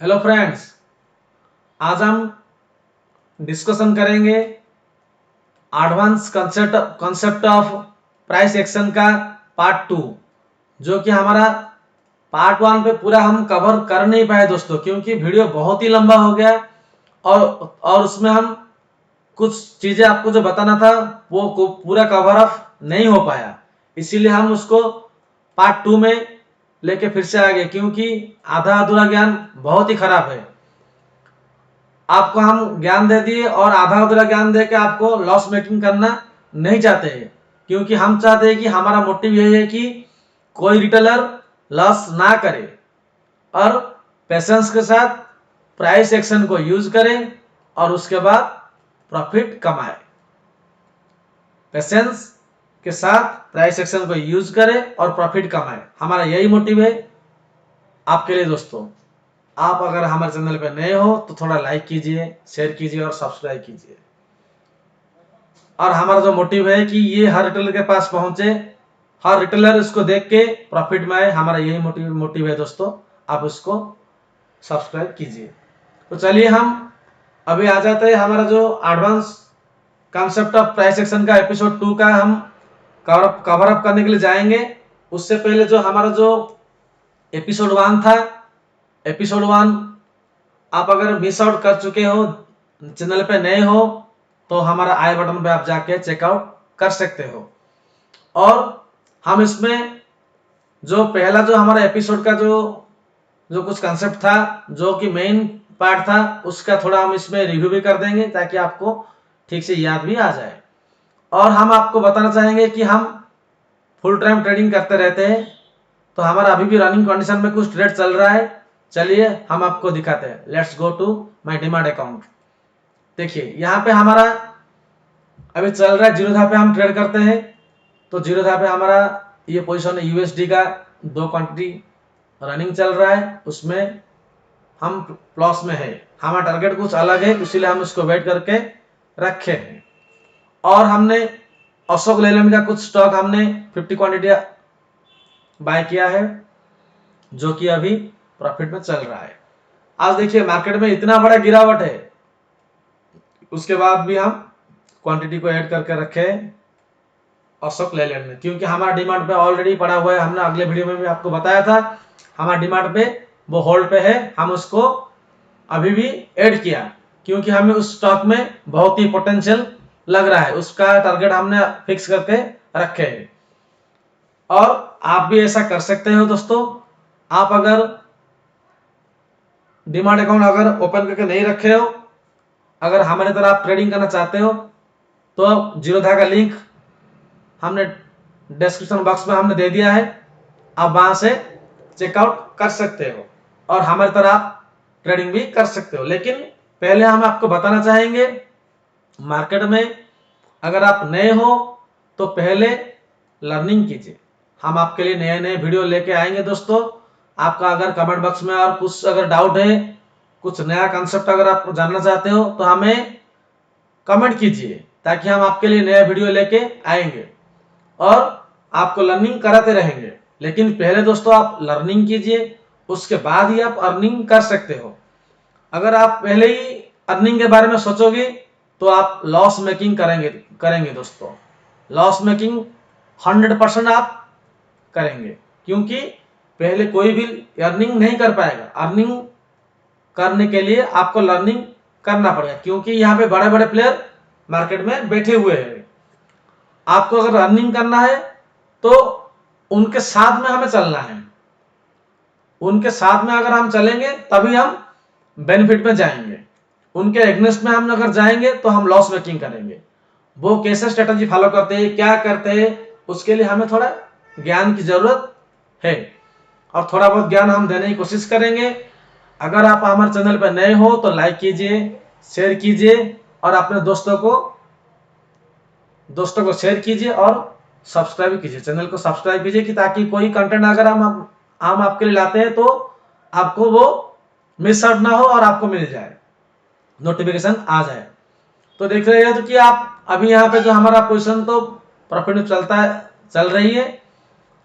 Hello friends, आज हम discussion करेंगे advance concept of price action का पार्ट 2, जो कि हमारा पार्ट 1 पे पूरा हम कवर कर नहीं पाए दोस्तों, क्योंकि वीडियो बहुत ही लंबा हो गया और उसमें हम कुछ चीजें आपको जो बताना था वो पूरा कवर अप नहीं हो पाया। इसीलिए हम उसको पार्ट 2 में लेके फिर से आ गए, क्योंकि आधा अधूरा ज्ञान बहुत ही खराब है। आपको हम ज्ञान दे दिए और आधा अधूरा ज्ञान दे के आपको लॉस मेकिंग करना नहीं चाहते हैं, क्योंकि हम चाहते हैं कि हमारा मोटिव यही है कि कोई रिटेलर लॉस ना करे और पेशेंस के साथ प्राइस एक्शन को यूज करे और उसके बाद प्रॉफिट कमाए। पेशेंस के साथ प्राइस एक्शन को यूज करे और प्रॉफिट कमाए, हमारा यही मोटिव है आपके लिए दोस्तों। आप अगर हमारे चैनल पर नए हो तो थोड़ा लाइक कीजिए, शेयर कीजिए और सब्सक्राइब कीजिए। और हमारा जो मोटिव है कि ये हर रिटेलर के पास पहुंचे, हर रिटेलर इसको देख के प्रॉफिट में आए, हमारा यही मोटिव है दोस्तों। आप उसको सब्सक्राइब कीजिए। तो चलिए हम अभी आ जाते हैं हमारा जो advance concept of price action का एपिसोड 2 का हम कवर अप करने के लिए जाएंगे। उससे पहले जो हमारा जो एपिसोड 1 था, एपिसोड 1 आप अगर मिस आउट कर चुके हो, चैनल पे नए हो, तो हमारा आई बटन पे आप जाके चेकआउट कर सकते हो। और हम इसमें जो पहला जो हमारा एपिसोड का जो जो कुछ कंसेप्ट था, जो कि मेन पार्ट था, उसका थोड़ा हम इसमें रिव्यू भी कर देंगे ताकि आपको ठीक से याद भी आ जाए। और हम आपको बताना चाहेंगे कि हम फुल टाइम ट्रेडिंग करते रहते हैं, तो हमारा अभी भी रनिंग कंडीशन में कुछ ट्रेड चल रहा है। चलिए हम आपको दिखाते हैं। Let's go to my demat account. देखिए यहाँ पे हमारा अभी चल रहा है जीरो था पे हम ट्रेड करते हैं। तो जीरो था पे हमारा ये पोजीशन है यूएसडी का, 2 क्वांटिटी रनिंग चल रहा है, उसमें हम प्लस में है। हमारा टारगेट कुछ अलग है, इसीलिए हम इसको वेट करके रखे हैं। और हमने अशोक लेलैंड का कुछ स्टॉक हमने 50 क्वांटिटी बाय किया है, जो कि अभी प्रॉफिट में चल रहा है। आज देखिए मार्केट में इतना बड़ा गिरावट है, उसके बाद भी हम क्वांटिटी को ऐड करके रखे अशोक लेलैंड में, क्योंकि हमारा डिमांड पे ऑलरेडी पड़ा हुआ है। हमने अगले वीडियो में भी आपको बताया था, हमारा डिमांड पे वो होल्ड पे है। हम उसको अभी भी ऐड किया, क्योंकि हमें उस स्टॉक में बहुत ही पोटेंशियल लग रहा है, उसका टारगेट हमने फिक्स करके रखे हैं। और आप भी ऐसा कर सकते हो दोस्तों। आप अगर डिमांड अकाउंट अगर ओपन करके नहीं रखे हो, अगर हमारे तरह आप ट्रेडिंग करना चाहते हो, तो जीरोधा का लिंक हमने डिस्क्रिप्शन बॉक्स में हमने दे दिया है, आप वहां से चेकआउट कर सकते हो और हमारी तरह आप ट्रेडिंग भी कर सकते हो। लेकिन पहले हम आपको बताना चाहेंगे, मार्केट में अगर आप नए हो तो पहले लर्निंग कीजिए। हम आपके लिए नए नए वीडियो लेके आएंगे दोस्तों। आपका अगर कमेंट बॉक्स में और कुछ अगर डाउट है, कुछ नया कंसेप्ट अगर आप जानना चाहते हो, तो हमें कमेंट कीजिए, ताकि हम आपके लिए नया वीडियो लेके आएंगे और आपको लर्निंग कराते रहेंगे। लेकिन पहले दोस्तों आप लर्निंग कीजिए, उसके बाद ही आप अर्निंग कर सकते हो। अगर आप पहले ही अर्निंग के बारे में सोचोगे तो आप लॉस मेकिंग करेंगे दोस्तों। लॉस मेकिंग 100% आप करेंगे, क्योंकि पहले कोई भी अर्निंग नहीं कर पाएगा। अर्निंग करने के लिए आपको लर्निंग करना पड़ेगा, क्योंकि यहाँ पे बड़े बड़े प्लेयर मार्केट में बैठे हुए हैं। आपको अगर अर्निंग करना है तो उनके साथ में हमें चलना है। उनके साथ में अगर हम चलेंगे तभी हम बेनिफिट में जाएंगे। उनके एग्नेस्ट में हम अगर जाएंगे तो हम लॉस मेकिंग करेंगे। वो कैसे स्ट्रेटजी फॉलो करते हैं, क्या करते हैं, उसके लिए हमें थोड़ा ज्ञान की जरूरत है और थोड़ा बहुत ज्ञान हम देने की कोशिश करेंगे। अगर आप हमारे चैनल पर नए हो तो लाइक कीजिए, शेयर कीजिए और अपने दोस्तों को शेयर कीजिए और सब्सक्राइब कीजिए। चैनल को सब्सक्राइब कीजिए कि ताकि कोई कंटेंट अगर हम आपके लिए लाते हैं तो आपको वो मिस आउट ना हो और आपको मिल जाए, नोटिफिकेशन आ जाए। तो देख रहे हैं तो कि आप अभी यहाँ पे जो हमारा पोजीशन तो प्रॉफिट में चल रही है,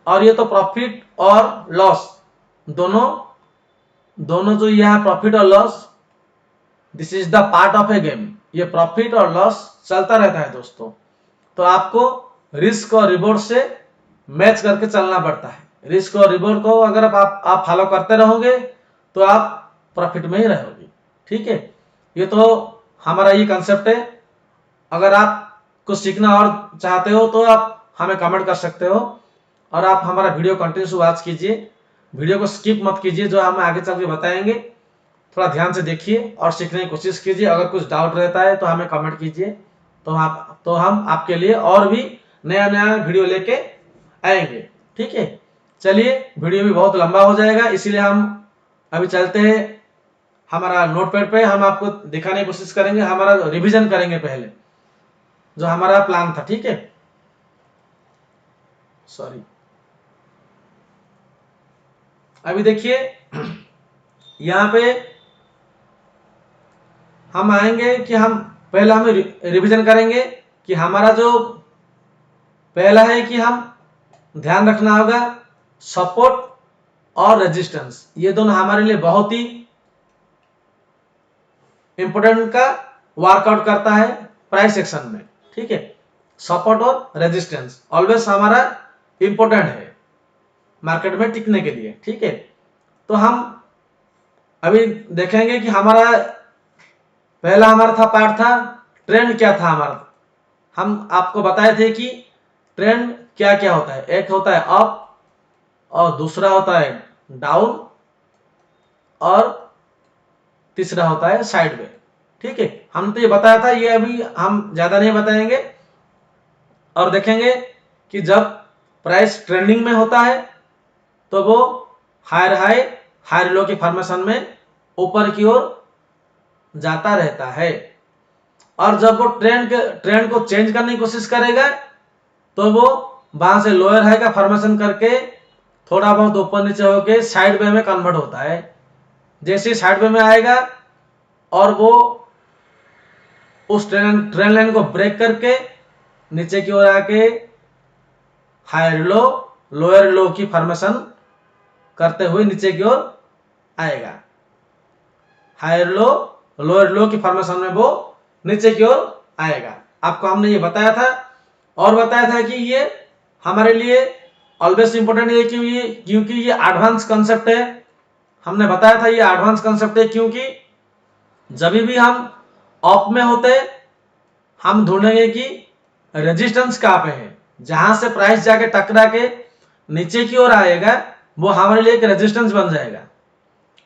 और ये तो प्रॉफिट और लॉस दोनों जो यह है प्रॉफिट और loss, this is the part of A game. ये प्रॉफिट और लॉस चलता रहता है दोस्तों। तो आपको रिस्क और रिवॉर्ड से मैच करके चलना पड़ता है। रिस्क और रिवॉर्ड को अगर आप फॉलो करते रहोगे तो आप प्रॉफिट में ही रहोगे। ठीक है, ये तो हमारा ये कंसेप्ट है। अगर आप कुछ सीखना और चाहते हो तो आप हमें कमेंट कर सकते हो, और आप हमारा वीडियो कंटिन्यू वॉच कीजिए, वीडियो को स्किप मत कीजिए। जो हम आगे चल के बताएंगे थोड़ा ध्यान से देखिए और सीखने की कोशिश कीजिए। अगर कुछ डाउट रहता है तो हमें कमेंट कीजिए, तो हम आपके लिए और भी नया नया वीडियो लेके आएंगे। ठीक है, चलिए वीडियो भी बहुत लंबा हो जाएगा, इसीलिए हम अभी चलते हैं हमारा नोटपैड पे। हम आपको दिखाने की कोशिश करेंगे, हमारा रिवीजन करेंगे पहले जो हमारा प्लान था। ठीक है, सॉरी, अभी देखिए यहाँ पे हम आएंगे कि हम पहले हमें रिवीजन करेंगे कि हमारा जो पहला है कि हम ध्यान रखना होगा सपोर्ट और रेजिस्टेंस, ये दोनों हमारे लिए बहुत ही इंपोर्टेंट का वर्कआउट करता है प्राइस एक्शन में। ठीक है, सपोर्ट और रेजिस्टेंस ऑलवेज हमारा इंपोर्टेंट है मार्केट में टिकने के लिए। ठीक है, तो हम अभी देखेंगे कि हमारा पहला हमारा पार्ट था ट्रेंड क्या था हमारा। हम आपको बताए थे कि ट्रेंड क्या क्या होता है, एक होता है अप और दूसरा होता है डाउन और तीसरा होता है साइडवे। ठीक है, हमने तो ये बताया था, ये अभी हम ज्यादा नहीं बताएंगे। और देखेंगे कि जब प्राइस ट्रेंडिंग में होता है तो वो हायर हाई हायर लो की फॉर्मेशन में ऊपर की ओर जाता रहता है, और जब वो ट्रेंड को चेंज करने की कोशिश करेगा तो वो वहां से लोअर हाई का फॉर्मेशन करके थोड़ा बहुत ऊपर नीचे होके साइड वे में कन्वर्ट होता है। जैसे ही साइड वे में आएगा और वो उस ट्रेंड लाइन को ब्रेक करके नीचे की ओर आके हायर लो लोअर लो की फॉर्मेशन करते हुए नीचे की ओर आएगा। हायर लो लोअर लो की फॉर्मेशन में वो नीचे की ओर आएगा। आपको हमने ये बताया था, और बताया था कि ये हमारे लिए ऑलवेज इंपोर्टेंट है क्योंकि ये एडवांस कंसेप्ट है। हमने बताया था ये एडवांस कंसेप्ट है क्योंकि जब भी हम अप में होते हम ढूंढेंगे कि रेजिस्टेंस कहां पे है, जहां से प्राइस जाके टकरा के नीचे की ओर आएगा वो हमारे लिए एक रेजिस्टेंस बन जाएगा।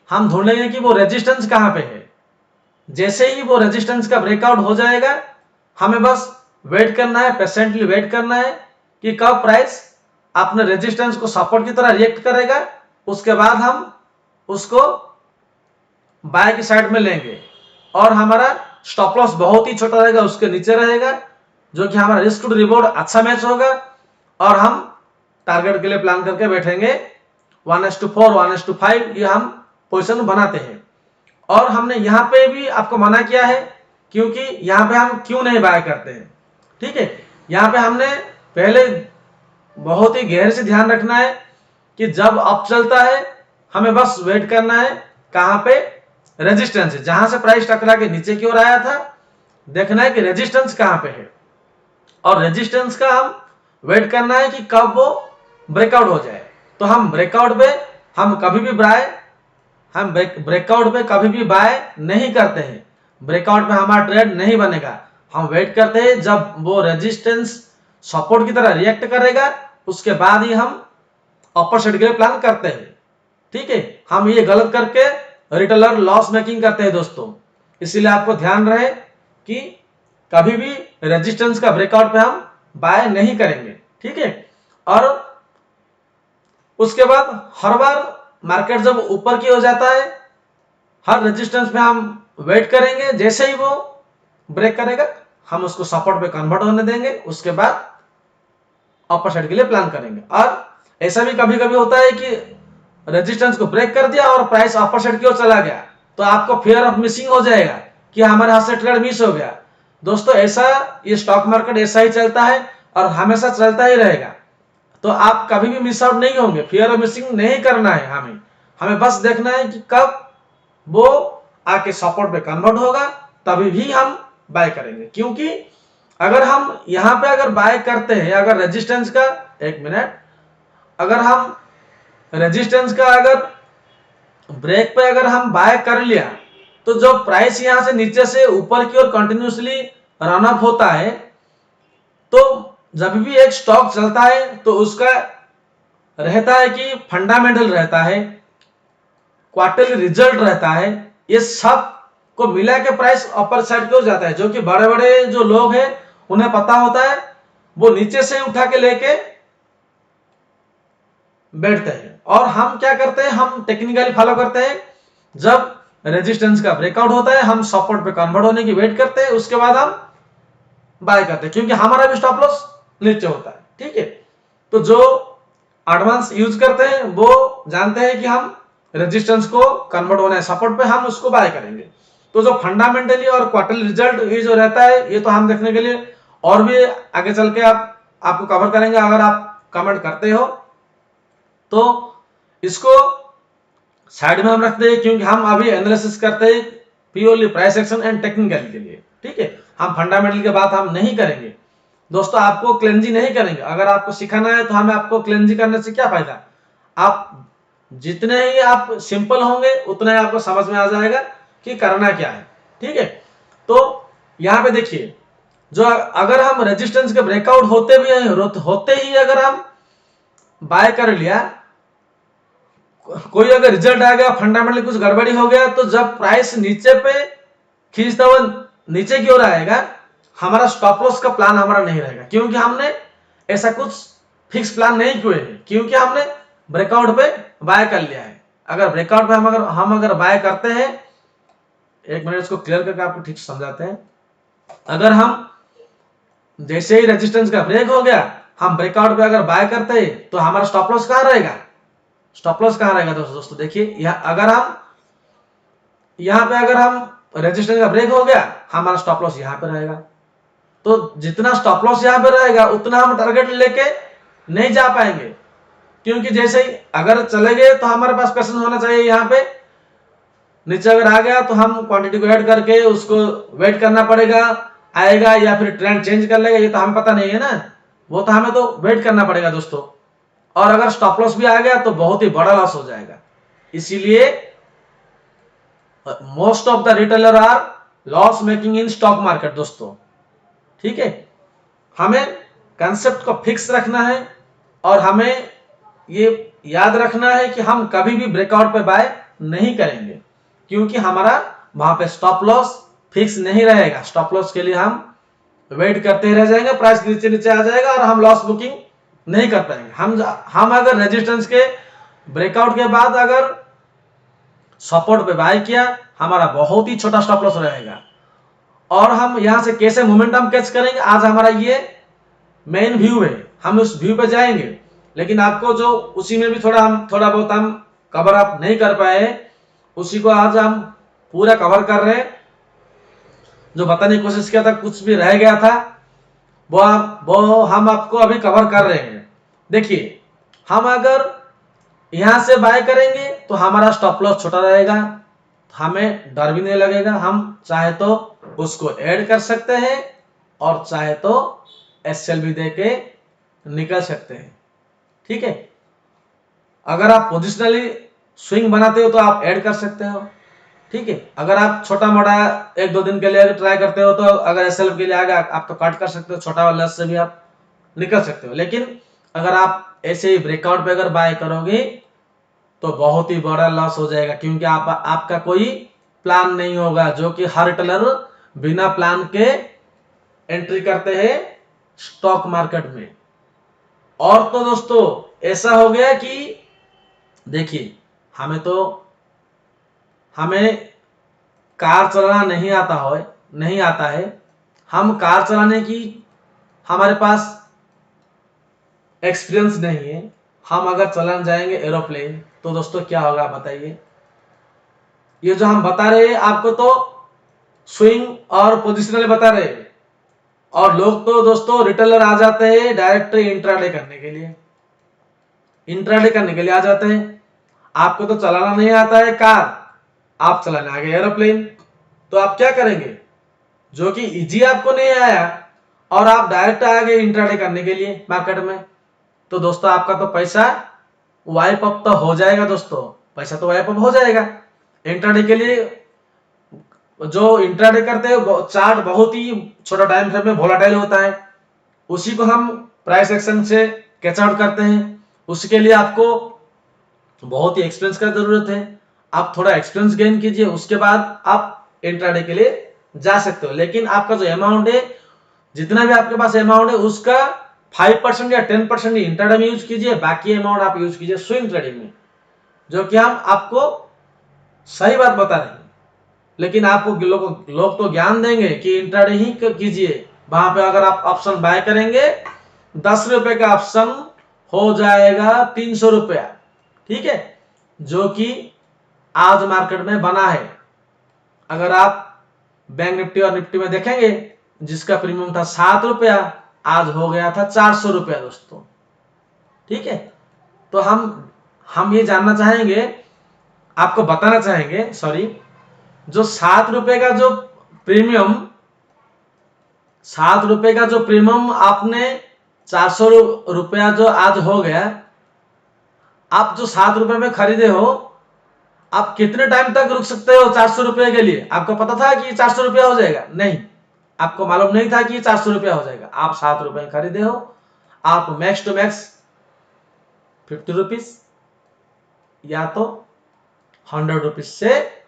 हम ढूंढेंगे कि वो रेजिस्टेंस कहां पे है। जैसे ही वो रेजिस्टेंस का ब्रेकआउट हो जाएगा हमें बस वेट करना है, पेशेंटली वेट करना है कि कब प्राइस अपने रेजिस्टेंस को सपोर्ट की तरह रिएक्ट करेगा। उसके बाद हम उसको बाय की साइड में लेंगे और हमारा स्टॉप लॉस बहुत ही छोटा रहेगा, उसके नीचे रहेगा, जो कि हमारा रिस्क टू रिवॉर्ड अच्छा मैच होगा। और हम टारगेट के लिए प्लान करके बैठेंगे 1:4 1:5 ये हम पोजीशन बनाते हैं। और हमने यहाँ पे भी आपको मना किया है क्योंकि यहाँ पे हम क्यों नहीं बाय करते हैं। ठीक है, यहाँ पे हमने पहले बहुत ही गहरे से ध्यान रखना है कि जब अप चलता है हमें बस वेट करना है कहां पे रेजिस्टेंस है, जहां से प्राइस टकरा के नीचे की ओर आया था देखना है कि रेजिस्टेंस कहां पे है, और रेजिस्टेंस का हम वेट करना है कि कब वो ब्रेकआउट हो जाए। तो हम ब्रेकआउट पे हम कभी भी ब्रेकआउट पे कभी भी बाय नहीं करते हैं। ब्रेकआउट पे हमारा ट्रेड नहीं बनेगा। हम वेट करते हैं जब वो रेजिस्टेंस सपोर्ट की तरह रिएक्ट करेगा, उसके बाद ही हम अपर साइड के लिए प्लान करते हैं। ठीक है, हम ये गलत करके रिटेलर लॉस मेकिंग करते हैं दोस्तों। इसीलिए आपको ध्यान रहे कि कभी भी रेजिस्टेंस का ब्रेकआउट पे हम बाय नहीं करेंगे। ठीक है, और उसके बाद हर बार मार्केट जब ऊपर की हो जाता है हर रेजिस्टेंस पे हम वेट करेंगे, जैसे ही वो ब्रेक करेगा हम उसको सपोर्ट पे कन्वर्ट होने देंगे, उसके बाद अपर साइड के लिए प्लान करेंगे। और ऐसा भी कभी कभी होता है कि रेजिस्टेंस को ब्रेक कर दिया और प्राइस अपर साइड की ओर चला गया, तो आपको फियर ऑफ मिसिंग हो जाएगा कि हमारे हाथ से ट्रेड मिस हो गया। दोस्तों ऐसा ये स्टॉक मार्केट ऐसा ही चलता है और हमेशा चलता ही रहेगा, तो आप कभी भी मिस आउट नहीं होंगे। फियर ऑफ मिसिंग नहीं करना है हमें बस देखना है कि कब वो आके सपोर्ट पे कन्वर्ट होगा, तभी भी हम बाय करेंगे। क्योंकि अगर हम यहां पे अगर बाय करते हैं, अगर रेजिस्टेंस का, एक मिनट, अगर हम रेजिस्टेंस का अगर ब्रेक पे अगर हम बाय कर लिया, तो जो प्राइस यहां से नीचे से ऊपर की ओर कंटिन्यूसली रन अप होता है, तो जब भी एक स्टॉक चलता है तो उसका रहता है कि फंडामेंटल रहता है, क्वार्टरली रिजल्ट रहता है, ये सब को मिला के प्राइस अपर साइड की ओर जाता है। जो कि बड़े बड़े जो लोग हैं उन्हें पता होता है, वो नीचे से उठा के लेके बैठते हैं। और हम क्या करते हैं, हम टेक्निकली फॉलो करते हैं, जब रेजिस्टेंस का ब्रेकआउट होता है हम सपोर्ट पे कन्वर्ट होने की वेट करते हैं, उसके बाद हम बाय करते हैं, क्योंकि हमारा भी स्टॉप लॉस नीचे होता है। ठीक है, तो जो एडवांस यूज करते हैं वो जानते हैं कि हम रेजिस्टेंस को कन्वर्ट होना है सपोर्ट पे, हम उसको बाय करेंगे। तो जो फंडामेंटली और क्वार्टरली रिजल्ट ये जो रहता है, ये तो हम देखने के लिए और भी आगे चल के आपको कवर करेंगे। अगर आप कमेंट करते हो तो इसको साइड में हम रखते हैं, क्योंकि हम अभी एनालिसिस करते हैं purely price action and technical के लिए। ठीक है, हम फंडामेंटल की बात हम नहीं करेंगे दोस्तों, आपको क्लेंजी नहीं करेंगे। अगर आपको सिखाना है तो हमें आपको क्लेंजी करने से क्या फायदा, आप जितने ही आप सिंपल होंगे उतना ही आपको समझ में आ जाएगा कि करना क्या है। ठीक है, तो यहां पे देखिए, जो अगर हम रेजिस्टेंस के ब्रेकआउट होते ही अगर हम बाय कर लिया, कोई अगर रिजल्ट आ गया, फंडामेंटली कुछ गड़बड़ी हो गया, तो जब प्राइस नीचे पे खींचता हुआ नीचे की ओर आएगा, हमारा स्टॉप लॉस का प्लान हमारा नहीं रहेगा, क्योंकि हमने ऐसा कुछ फिक्स प्लान नहीं किए हैं, क्योंकि हमने ब्रेकआउट पे बाय कर लिया है। अगर ब्रेकआउट पे हम अगर बाय करते हैं, एक मिनट इसको क्लियर करके आपको ठीक से समझाते हैं। अगर हम जैसे ही रेजिस्टेंस का ब्रेक हो गया, हम ब्रेकआउट पे अगर बाय करते हैं, तो हमारा स्टॉप लॉस कहां रहेगा, स्टॉप लॉस कहां रहेगा दोस्तों देखिए, अगर हम यहां पे अगर हम रेजिस्टेंस का ब्रेक हो गया, हमारा स्टॉप लॉस यहां पे रहेगा। तो जितना स्टॉप लॉस यहां पे रहेगा उतना हम टारगेट लेके नहीं जा पाएंगे, क्योंकि जैसे ही अगर चले गए तो हमारे पास पेशेंस होना चाहिए। यहां पे नीचे अगर आ गया तो हम क्वांटिटी को ऐड करके उसको वेट करना पड़ेगा, आएगा या फिर ट्रेंड चेंज कर लेगा, ये तो हमें पता नहीं है ना, वो तो हमें तो वेट करना पड़ेगा दोस्तों। और अगर स्टॉप लॉस भी आ गया तो बहुत ही बड़ा लॉस हो जाएगा। इसीलिए most of the retailer are loss making in stock market दोस्तों। ठीक है, हमें कंसेप्ट को फिक्स रखना है और हमें ये याद रखना है कि हम कभी भी ब्रेकआउट पे बाय नहीं करेंगे, क्योंकि हमारा वहां पे स्टॉप लॉस फिक्स नहीं रहेगा। स्टॉप लॉस के लिए हम वेट करते रह जाएंगे, प्राइस नीचे नीचे आ जाएगा और हम लॉस बुकिंग नहीं कर पाएंगे। हम अगर रेजिस्टेंस के ब्रेकआउट के बाद अगर सपोर्ट पे बाय किया, हमारा बहुत ही छोटा स्टॉप लॉस रहेगा। और हम यहां से कैसे मोमेंटम कैच करेंगे, आज हमारा ये मेन व्यू है, हम उस व्यू पे जाएंगे। लेकिन आपको जो उसी में भी थोड़ा बहुत हम कवर अप नहीं कर पाए, उसी को आज हम पूरा कवर कर रहे हैं। जो बताने की कोशिश किया था, कुछ भी रह गया था, वो हम आपको अभी कवर कर रहे हैं। देखिए, हम अगर यहां से बाय करेंगे तो हमारा स्टॉप लॉस छोटा रहेगा, हमें डर भी नहीं लगेगा। हम चाहे तो उसको ऐड कर सकते हैं और चाहे तो एसएल भी देके निकल सकते हैं। ठीक है, अगर आप पोजिशनली स्विंग बनाते हो तो आप ऐड कर सकते हो। ठीक है, अगर आप छोटा मोटा एक दो दिन के लिए ट्राई करते हो तो अगर एसएल के लिए आगे आप तो कट कर सकते हो, छोटा वाला से भी आप निकल सकते हो। लेकिन अगर आप ऐसे ही ब्रेकआउट पे अगर बाय करोगे तो बहुत ही बड़ा लॉस हो जाएगा, क्योंकि आपका कोई प्लान नहीं होगा, जो कि हर टेलर बिना प्लान के एंट्री करते हैं स्टॉक मार्केट में। और तो दोस्तों ऐसा हो गया कि देखिए, हमें कार चलाना नहीं आता है, हम कार चलाने की हमारे पास एक्सपीरियंस नहीं है, हम अगर चलाने जाएंगे एरोप्लेन तो दोस्तों क्या होगा बताइए। ये जो हम बता रहे हैं आपको तो स्विंग और पोजिशनल बता रहे हैं, और लोग तो दोस्तों रिटेलर आ जाते हैं डायरेक्ट इंट्राडे करने के लिए आ जाते हैं। आपको तो चलाना नहीं आता है कार, आप चलाने आगे एरोप्लेन, तो आप क्या करेंगे, जो कि इजी आपको नहीं आया और आप डायरेक्ट आ गए इंट्राडे करने के लिए मार्केट में, तो दोस्तों आपका तो पैसा वाइप अप तो हो जाएगा। दोस्तों पैसा तो वाइप अप हो जाएगा। इंट्राडे के लिए जो इंट्राडे करते हैं, चार्ट बहुत ही छोटा टाइम फ्रेम में वोलेटाइल होता है, उसी को हम प्राइस एक्शन से कैच आउट करते हैं। उसके लिए आपको बहुत ही एक्सपीरियंस का जरूरत है। आप थोड़ा एक्सपीरियंस गेन कीजिए, उसके बाद आप इंट्राडे के लिए जा सकते हो। लेकिन आपका जो अमाउंट है, जितना भी आपके पास अमाउंट है, उसका 5% या 10% इंट्राडे में यूज कीजिए, बाकी अमाउंट आप यूज कीजिए स्विंग ट्रेडिंग में, जो कि हम आपको सही बात बता रहे हैं। लेकिन आपको लोग तो ज्ञान देंगे कि इंट्राडे ही कीजिए। वहां पे अगर आप ऑप्शन बाय करेंगे, 10 रुपए का ऑप्शन हो जाएगा 300 रुपया, ठीक है, जो कि आज मार्केट में बना है। अगर आप बैंक निफ्टी और निफ्टी में देखेंगे, जिसका प्रीमियम था 7 रुपया, आज हो गया था 400 रुपया दोस्तों, ठीक है। तो हम ये जानना चाहेंगे, आपको बताना चाहेंगे, सॉरी, जो 7 रुपए का जो प्रीमियम 7 रुपए का जो प्रीमियम आपने 400 रुपया जो आज हो गया, आप जो 7 रुपए में खरीदे हो, आप कितने टाइम तक रुक सकते हो 400 रुपए के लिए? आपको पता था कि 400 रुपया हो जाएगा? नहीं, आपको मालूम नहीं था कि 400 रुपया हो जाएगा। आप 7 रुपए खरीदे हो, आप मैक्स टू मैक्स 50 रुपीज या तो 100 रुपीज से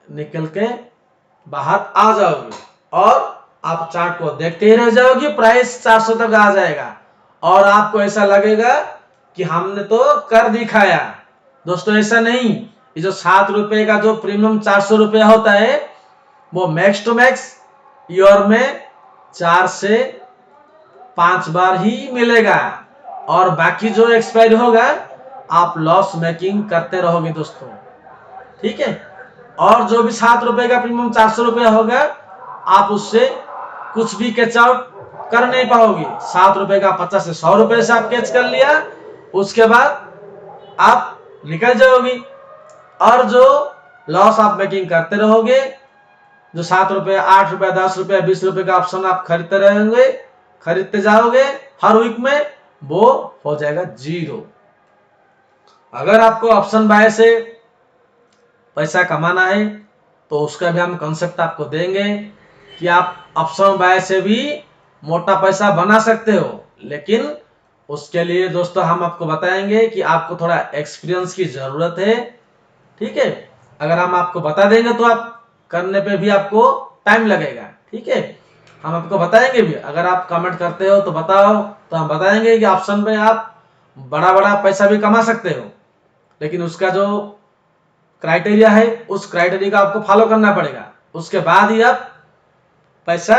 निकल के बाहर आ जाओगे और आप चार्ट को देखते ही रह जाओगे, प्राइस 400 तक आ जाएगा और आपको ऐसा लगेगा कि हमने तो कर दिखाया। दोस्तों ऐसा नहीं, ये जो 7 रुपए का जो प्रीमियम 400 रुपया होता है, वो मैक्स टू मैक्स ईयर में 4 से 5 बार ही मिलेगा और बाकी जो एक्सपायर होगा आप लॉस मेकिंग करते रहोगे दोस्तों, ठीक है। और जो भी 7 रुपए का प्रीमियम 400 रुपया होगा, आप उससे कुछ भी कैच आउट कर नहीं पाओगे। 7 रुपए का 50 से 100 रुपए से आप कैच कर लिया, उसके बाद आप निकल जाओगे और जो लॉस आप मेकिंग करते रहोगे, जो 7 रुपए 8 रुपए 10 रुपए 20 रुपए का ऑप्शन आप खरीदते रहेंगे, खरीदते जाओगे हर वीक में, वो हो जाएगा 0। अगर आपको ऑप्शन बाय से पैसा कमाना है तो उसका भी हम कॉन्सेप्ट आपको देंगे कि आप ऑप्शन बाय से भी मोटा पैसा बना सकते हो। लेकिन उसके लिए दोस्तों हम आपको बताएंगे कि आपको थोड़ा एक्सपीरियंस की जरूरत है, ठीक है। अगर हम आपको बता देंगे तो आप करने पे भी आपको टाइम लगेगा, ठीक है। हम आपको बताएंगे भी, अगर आप कमेंट करते हो तो बताओ, तो हम बताएंगे कि ऑप्शन पे आप बड़ा बड़ा पैसा भी कमा सकते हो, लेकिन उसका जो क्राइटेरिया है, उस क्राइटेरिया का आपको फॉलो करना पड़ेगा, उसके बाद ही आप पैसा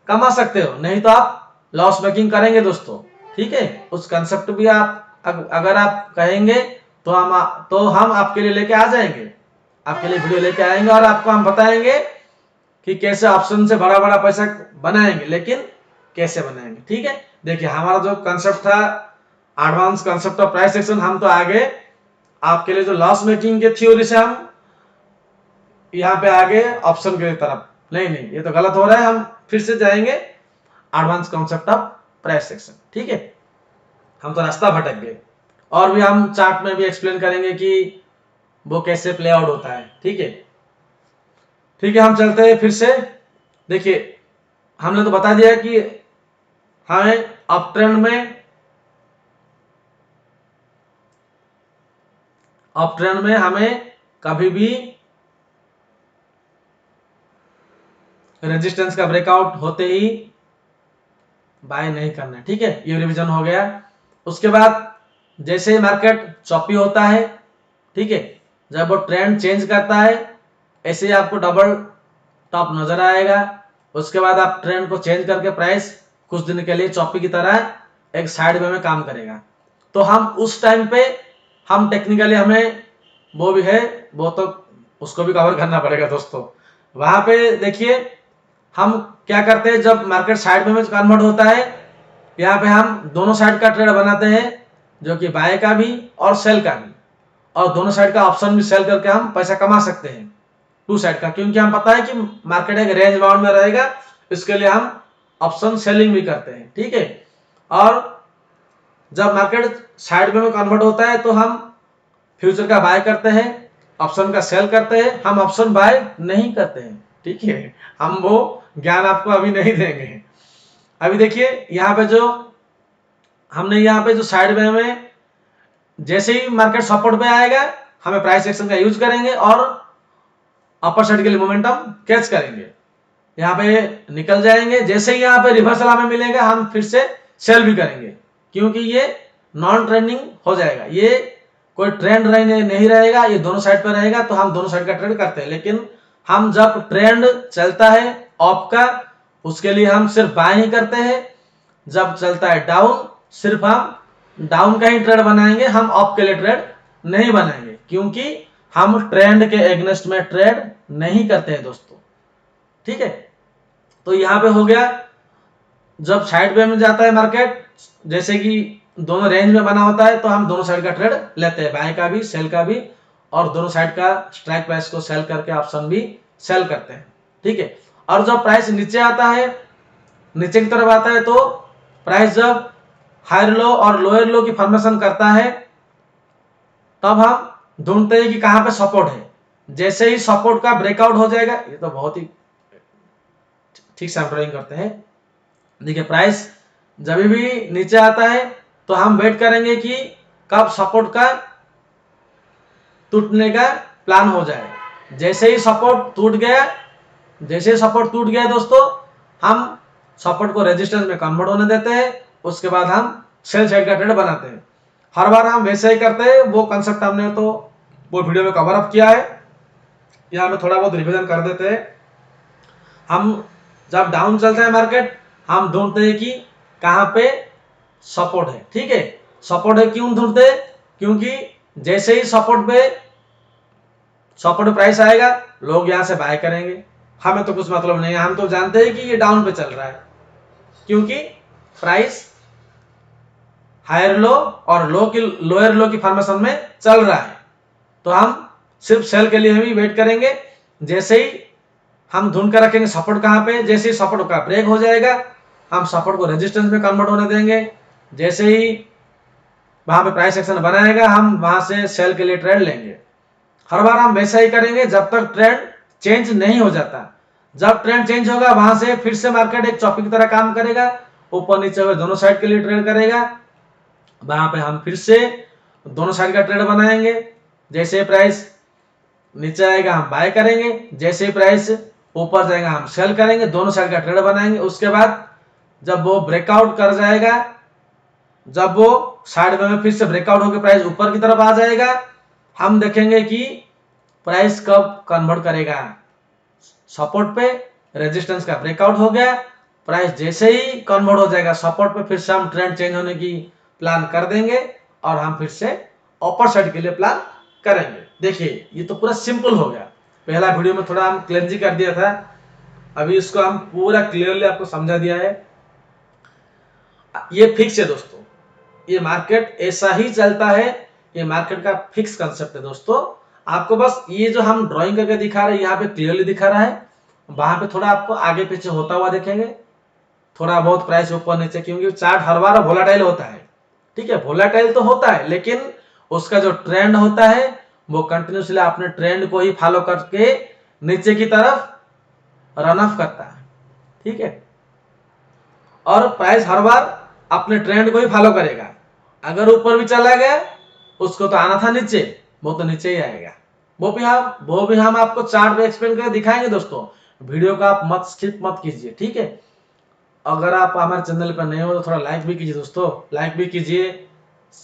कमा सकते हो, नहीं तो आप लॉस मेकिंग करेंगे दोस्तों, ठीक है। उस कंसेप्ट भी आप अगर आप कहेंगे तो हम आपके लिए लेके आ जाएंगे, आपके लिए वीडियो लेके आएंगे और आपको हम बताएंगे कि कैसे ऑप्शन से बड़ा बड़ा पैसा बनाएंगे, लेकिन कैसे बनाएंगे, ठीक है। देखिए हमारा जो कंसेप्ट था advance concept of price action, हम तो आगे आपके लिए जो लॉस मेकिंग के थ्योरी से हम यहाँ पे आगे ऑप्शन की तरफ, नहीं ये तो गलत हो रहा है, हम फिर से जाएंगे advance concept of price action, ठीक है। हम तो रास्ता भटक गए और भी हम चार्ट में भी एक्सप्लेन करेंगे कि वो कैसे प्ले आउट होता है, ठीक है। ठीक है, हम चलते हैं फिर से। देखिए हमने तो बता दिया कि हमें अप ट्रेंड में हमें कभी भी रेजिस्टेंस का ब्रेकआउट होते ही बाय नहीं करना है, ठीक है। ये रिवीजन हो गया। उसके बाद जैसे ही मार्केट चॉपी होता है, ठीक है, जब वो ट्रेंड चेंज करता है, ऐसे ही आपको डबल टॉप नजर आएगा। उसके बाद आप ट्रेंड को चेंज करके प्राइस कुछ दिन के लिए चॉपी की तरह एक साइड में काम करेगा। तो हम उस टाइम पे हम टेक्निकली हमें वो भी है, वो तो उसको भी कवर करना पड़ेगा दोस्तों। वहां पे देखिए हम क्या करते हैं, जब मार्केट साइड में कन्वर्ट होता है, यहाँ पे हम दोनों साइड का ट्रेड बनाते हैं, जो कि बाय का भी और सेल का भी। और दोनों साइड का ऑप्शन भी सेल करके हम पैसा कमा सकते हैं, टू साइड का, क्योंकि हम पता है कि मार्केट एक रेंज बाउंड में रहेगा, इसके लिए हम ऑप्शन सेलिंग भी करते हैं। ठीक है, और जब मार्केट साइड में कन्वर्ट होता है तो हम फ्यूचर का बाय करते हैं, ऑप्शन का सेल करते हैं, हम ऑप्शन बाय नहीं करते हैं। ठीक है, हम वो ज्ञान आपको अभी नहीं देंगे। अभी देखिए यहाँ पे जो हमने यहाँ पे जो साइड में हमें जैसे ही मार्केट सपोर्ट पे आएगा हमें प्राइस एक्शन का यूज करेंगे और अपर साइड के लिए मोमेंटम कैच करेंगे, यहाँ पे निकल जाएंगे। जैसे ही यहाँ पे रिवर्सल हमें मिलेगा हम फिर से सेल भी करेंगे, क्योंकि ये नॉन ट्रेंडिंग हो जाएगा, ये कोई ट्रेंड नहीं रहेगा, ये दोनों साइड पर रहेगा, तो हम दोनों साइड का ट्रेड करते हैं। लेकिन हम जब ट्रेंड चलता है अप का, उसके लिए हम सिर्फ बाय ही करते हैं। जब चलता है डाउन, सिर्फ हम डाउन का ही ट्रेड बनाएंगे, हम अप के लिए ट्रेड नहीं बनाएंगे, क्योंकि हम ट्रेंड के एग्नेस्ट में ट्रेड नहीं करते हैं दोस्तों। ठीक है, तो यहाँ पे हो गया, जब साइड वे में जाता है मार्केट, जैसे कि दोनों रेंज में बना होता है, तो हम दोनों साइड का ट्रेड लेते हैं, बाय का भी सेल का भी, और दोनों साइड का स्ट्राइक प्राइस को सेल करके ऑप्शन भी सेल करते हैं। ठीक है, और जब प्राइस नीचे आता है, नीचे की तरफ आता है, तो प्राइस जब हायर लो और लोअर लो की फॉर्मेशन करता है, तब हम ढूंढते हैं कि कहां पे सपोर्ट है। जैसे ही सपोर्ट का ब्रेकआउट हो जाएगा, ये तो बहुत ही ठीक से हम ड्राइंग करते हैं। देखिए प्राइस जब भी नीचे आता है तो हम वेट करेंगे कि कब सपोर्ट का टूटने का प्लान हो जाए। जैसे ही सपोर्ट टूट गया, जैसे ही सपोर्ट टूट गया दोस्तों, हम सपोर्ट को रेजिस्टेंस में कन्वर्ट होने देते हैं, उसके बाद हम सेल साइड का ट्रेड बनाते हैं। हर बार हम वैसे ही करते हैं, वो कंसेप्ट हमने तो वो वीडियो में कवर अप किया है, यहाँ में थोड़ा बहुत रिवीजन कर देते हैं। हम जब डाउन चलता है मार्केट, हम ढूंढते हैं कि कहां पे सपोर्ट है। ठीक है, सपोर्ट है क्यों ढूंढते हैं, क्योंकि जैसे ही सपोर्ट प्राइस आएगा, लोग यहां से बाय करेंगे। हमें तो कुछ मतलब नहीं है, हम तो जानते हैं कि ये डाउन पे चल रहा है, क्योंकि प्राइस हायर लो और लोअर लो की फॉर्मेशन में चल रहा है, तो हम सिर्फ सेल के लिए ही वेट करेंगे। जैसे ही हम ढूंढ कर रखेंगे सपोर्ट कहां पे, जैसे ही सपोर्ट का ब्रेक हो जाएगा, हम सपोर्ट को रेजिस्टेंस में कन्वर्ट होने देंगे। जैसे ही वहां पे प्राइस एक्शन बनाएगा, हम वहां से सेल के लिए ट्रेड लेंगे। हर बार हम वैसा ही करेंगे जब तक ट्रेंड चेंज नहीं हो जाता। जब ट्रेंड चेंज होगा, वहां से फिर से मार्केट एक चौकी की तरह काम करेगा, ऊपर नीचे हुए दोनों साइड के लिए ट्रेड करेगा। वहां पे हम फिर से दोनों साइड का ट्रेड बनाएंगे। जैसे प्राइस नीचे आएगा हम बाय करेंगे, जैसे प्राइस ऊपर जाएगा हम सेल करेंगे, दोनों साइड का ट्रेड बनाएंगे। उसके बाद जब वो ब्रेकआउट कर जाएगा, जब वो साइड में फिर से ब्रेकआउट होकर प्राइस ऊपर की तरफ आ जाएगा, हम देखेंगे कि प्राइस कब कन्वर्ट करेगा सपोर्ट पे। रेजिस्टेंस का ब्रेकआउट हो गया, प्राइस जैसे ही कन्वर्ट हो जाएगा सपोर्ट पे, फिर से हम ट्रेंड चेंज होने की प्लान कर देंगे और हम फिर से अपर साइड के लिए प्लान करेंगे। देखिए ये तो पूरा सिंपल हो गया। पहला वीडियो में थोड़ा हम क्लेंजिंग कर दिया था, अभी इसको हम पूरा क्लियरली आपको समझा दिया है। ये फिक्स है दोस्तों, ये मार्केट ऐसा ही चलता है, ये मार्केट का फिक्स कंसेप्ट है दोस्तों। आपको बस ये जो हम ड्राइंग करके दिखा रहे हैं, यहाँ पे क्लियरली दिखा रहा है, वहां पे थोड़ा आपको आगे पीछे होता हुआ देखेंगे, थोड़ा बहुत प्राइस ऊपर नीचे, क्योंकि चार्ट हर बार वोलेटाइल होता है। ठीक है, वोलेटाइल तो होता है, लेकिन उसका जो ट्रेंड होता है वो कंटिन्यूसली अपने ट्रेंड को ही फॉलो करके नीचे की तरफ रन ऑफ करता है। ठीक है, और प्राइस हर बार अपने ट्रेंड को ही फॉलो करेगा। अगर ऊपर भी चला गया, उसको तो आना था नीचे, वो तो नीचे ही आएगा। वो भी हम आपको चार्ट में एक्सप्लेन करके दिखाएंगे दोस्तों। वीडियो का आप मत स्किप मत कीजिए। ठीक है, अगर आप हमारे चैनल पर नए हो तो थोड़ा लाइक भी कीजिए दोस्तों, लाइक भी कीजिए,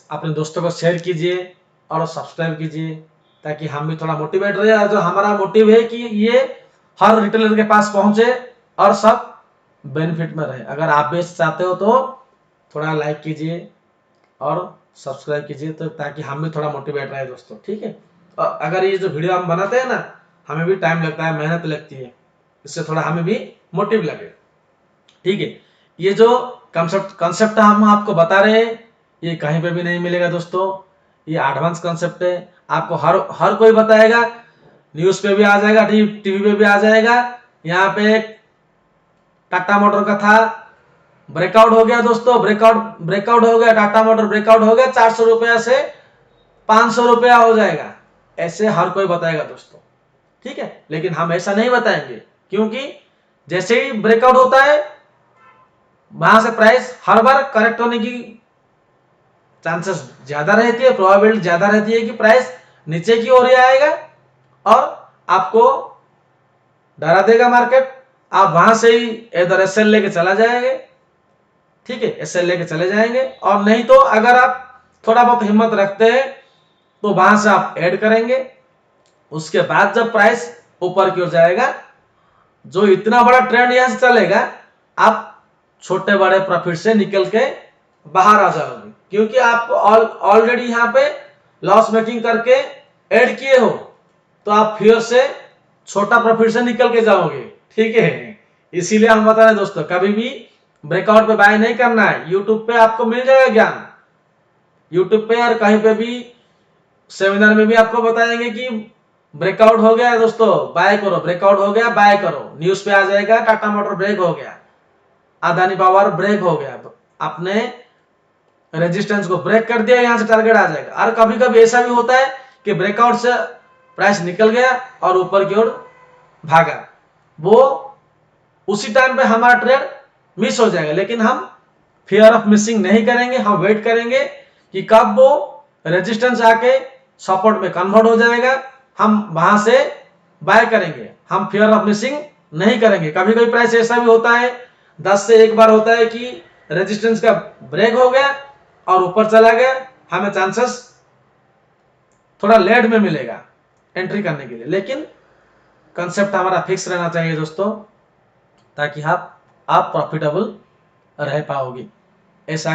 अपने दोस्तों को शेयर कीजिए और सब्सक्राइब कीजिए, ताकि हम भी थोड़ा मोटिवेट रहे। और जो हमारा मोटिव है कि ये हर रिटेलर के पास पहुंचे और सब बेनिफिट में रहे। अगर आप भी चाहते हो तो थोड़ा लाइक कीजिए और सब्सक्राइब कीजिए, तो ताकि हम भी थोड़ा मोटिवेट रहे दोस्तों। ठीक है, और अगर ये जो वीडियो हम बनाते हैं ना, हमें भी टाइम लगता है, मेहनत लगती है, इससे थोड़ा हमें भी मोटिव लगे। ठीक है, ये जो कंसेप्ट हम आपको बता रहे हैं, ये कहीं पे भी नहीं मिलेगा दोस्तों। ये एडवांस कंसेप्ट है। आपको हर कोई बताएगा, न्यूज पे भी आ जाएगा, टीवी पे भी आ जाएगा। यहाँ पे टाटा मोटर का था, ब्रेकआउट हो गया दोस्तों, ब्रेकआउट हो गया, टाटा मोटर ब्रेकआउट हो गया, 400 रुपया से 500 रुपया हो जाएगा, ऐसे हर कोई बताएगा दोस्तों, ठीक है। लेकिन हम ऐसा नहीं बताएंगे, क्योंकि जैसे ही ब्रेकआउट होता है वहां से प्राइस हर बार करेक्ट होने की चांसेस ज्यादा रहती है, प्रोबेबिलिटी ज्यादा रहती है कि प्राइस नीचे की ओर आएगा और आपको डरा देगा मार्केट। आप वहां से ही इधर एसएल लेके चला जाएंगे, ठीक है, एसएल लेके चले जाएंगे। और नहीं तो अगर आप थोड़ा बहुत हिम्मत रखते हैं तो वहां से आप ऐड करेंगे। उसके बाद जब प्राइस ऊपर की ओर जाएगा, जो इतना बड़ा ट्रेंड यहां से चलेगा, आप छोटे बड़े प्रॉफिट से निकल के बाहर आ जाओगे, क्योंकि आप ऑलरेडी यहाँ पे लॉस मेकिंग करके ऐड किए हो, तो आप फिर से छोटा प्रॉफिट से निकल के जाओगे, ठीक है। इसीलिए हम बता रहे हैं दोस्तों, कभी भी ब्रेकआउट पे बाय नहीं करना है। यूट्यूब पे आपको मिल जाएगा ज्ञान, यूट्यूब पे और कहीं पे भी सेमिनार में भी आपको बताएंगे कि ब्रेकआउट हो गया है दोस्तों, बाय करो, ब्रेकआउट हो गया बाय करो। न्यूज पे आ जाएगा टाटा मोटर ब्रेक हो गया, अदानी पावर ब्रेक हो गया, आपने रेजिस्टेंस को ब्रेक कर दिया, यहां से टारगेट आ जाएगा। और कभी कभी ऐसा भी होता है कि ब्रेकआउट से प्राइस निकल गया और ऊपर की ओर भागा, वो उसी टाइम पे हमारा ट्रेड मिस हो जाएगा। लेकिन हम फियर ऑफ मिसिंग नहीं करेंगे, हम वेट करेंगे कि कब वो रेजिस्टेंस आके सपोर्ट में कन्वर्ट हो जाएगा, हम वहां से बाय करेंगे। हम फियर ऑफ मिसिंग नहीं करेंगे। कभी कभी प्राइस ऐसा भी होता है, 10 से एक बार होता है कि रेजिस्टेंस का ब्रेक हो गया और ऊपर चला गया, हमें चांसेस थोड़ा लेट में मिलेगा एंट्री करने के लिए। लेकिन कंसेप्ट हमारा फिक्स रहना चाहिए दोस्तों, ताकि आप प्रॉफिटेबल रह पाओगे। ऐसा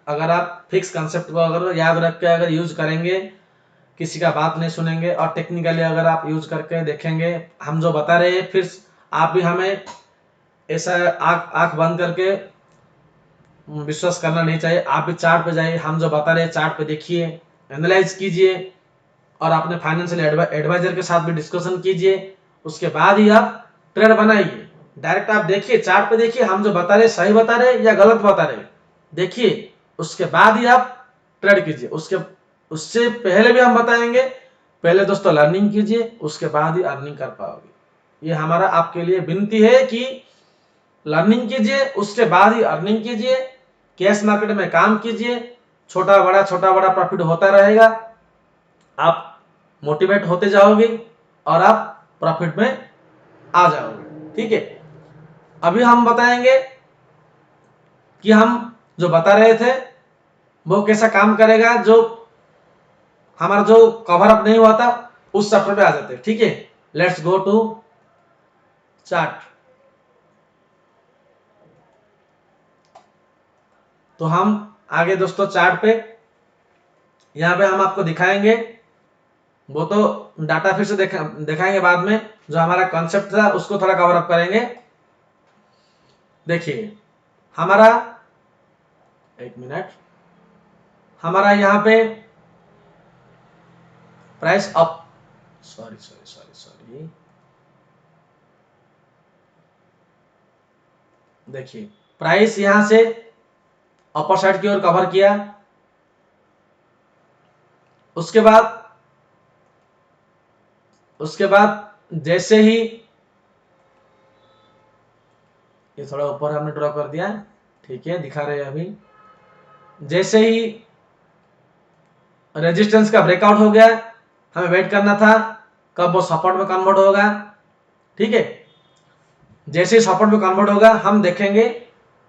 अगर आप फिक्स कंसेप्ट को अगर याद रख के अगर यूज करेंगे, किसी का बात नहीं सुनेंगे और टेक्निकली अगर आप यूज करके देखेंगे हम जो बता रहे हैं, फिर आप भी हमें ऐसा आंख बंद करके विश्वास करना नहीं चाहिए। आप भी चार्ट पे जाइए, हम जो बता रहे हैं चार्ट पे देखिए, एनालाइज कीजिए और अपने फाइनेंशियल एडवाइजर के साथ भी डिस्कशन कीजिए। उसके बाद ही आप ट्रेड बनाइए। डायरेक्ट आप देखिए, चार्ट पे देखिए, हम जो बता रहे सही बता रहे या गलत बता रहे देखिए, उसके बाद ही आप ट्रेड कीजिए। उससे पहले भी हम बताएंगे, पहले दोस्तों लर्निंग कीजिए, उसके बाद ही अर्निंग कर पाओगे। ये हमारा आपके लिए विनती है कि लर्निंग कीजिए, उसके बाद ही अर्निंग कीजिए, कैश मार्केट में काम कीजिए, छोटा बड़ा प्रॉफिट होता रहेगा, आप मोटिवेट होते जाओगे और आप प्रॉफिट में आ जाओगे, ठीक है। अभी हम बताएंगे कि हम जो बता रहे थे वो कैसा काम करेगा, जो हमारा जो कवर अप नहीं हुआ था उस चैप्टर पे आ जाते हैं, ठीक है। Let's go to chart. तो हम आगे दोस्तों चार्ट पे, यहां पे हम आपको दिखाएंगे, वो तो डाटा फिर से दिखाएंगे बाद में, जो हमारा कॉन्सेप्ट था उसको थोड़ा कवर अप करेंगे। देखिए हमारा, एक मिनट, हमारा यहां पे प्राइस अप, सॉरी, देखिए प्राइस यहां से अपर साइड की ओर कवर किया, उसके बाद जैसे ही ये थोड़ा ऊपर हमने ड्रॉ कर दिया, ठीक है, दिखा रहे हैं अभी। जैसे ही रेजिस्टेंस का ब्रेकआउट हो गया, हमें वेट करना था कब वो सपोर्ट में कन्वर्ट होगा, ठीक है। जैसे ही सपोर्ट में कन्वर्ट होगा हम देखेंगे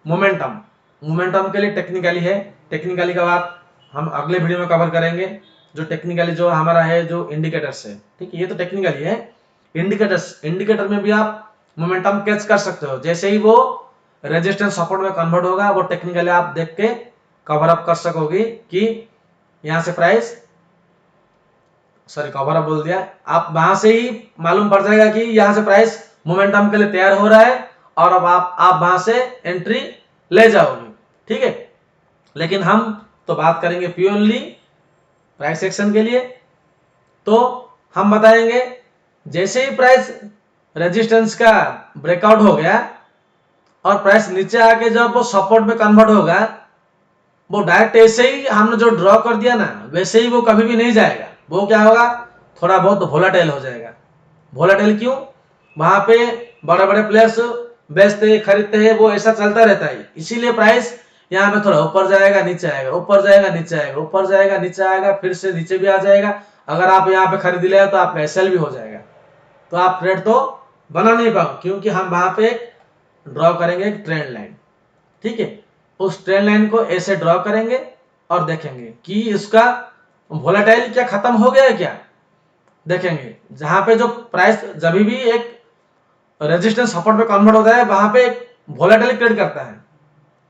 मोमेंटम के लिए टेक्निकली है, टेक्निकली का बात हम अगले वीडियो में कवर करेंगे। जो टेक्निकली जो हमारा है, जो इंडिकेटर्स है, ठीक है, ये तो टेक्निकली है। इंडिकेटर में भी आप मोमेंटम कैच कर सकते हो। जैसे ही वो रेजिस्टेंस सपोर्ट में कन्वर्ट होगा, वो टेक्निकली आप देख के कवर अप कर सकोगे कि यहां से प्राइस, सॉरी कवर अप बोल दिया, आप वहां से ही मालूम पड़ जाएगा कि यहां से प्राइस मोमेंटम के लिए तैयार हो रहा है और अब आप वहां से एंट्री ले जाओगे, ठीक है। लेकिन हम तो बात करेंगे प्योरली प्राइस एक्शन के लिए। तो हम बताएंगे जैसे ही प्राइस रेजिस्टेंस का ब्रेकआउट हो गया और प्राइस नीचे आके जब वो सपोर्ट में कन्वर्ट होगा, वो डायरेक्ट ऐसे ही हमने जो ड्रॉ कर दिया ना वैसे ही वो कभी भी नहीं जाएगा। वो क्या होगा, थोड़ा बहुत वोलाटाइल हो जाएगा। वोलाटाइल क्यों, वहां पे बड़े बड़े प्लेयर्स बेचते खरीदते हैं, वो ऐसा चलता रहता है। इसीलिए प्राइस यहाँ पे थोड़ा ऊपर जाएगा नीचे आएगा, ऊपर जाएगा नीचे आएगा, ऊपर जाएगा नीचे आएगा, फिर से नीचे भी आ जाएगा। अगर आप यहाँ पे खरीद लिया तो आपका एसएल भी हो जाएगा, तो आप ट्रेड तो बना नहीं पाओगे, क्योंकि हम वहां पे ड्रॉ करेंगे एक ट्रेंड लाइन। ठीक है, उस ट्रेंड लाइन को ऐसे ड्रॉ करेंगे और देखेंगे कि इसका वोलेटाइल क्या खत्म हो गया है क्या। देखेंगे जहां पे जो प्राइस जब भी एक रेजिस्टेंस सपोर्ट पे कन्वर्ट होता है वहां पे एक वोलेटाइल क्रिएट करता है,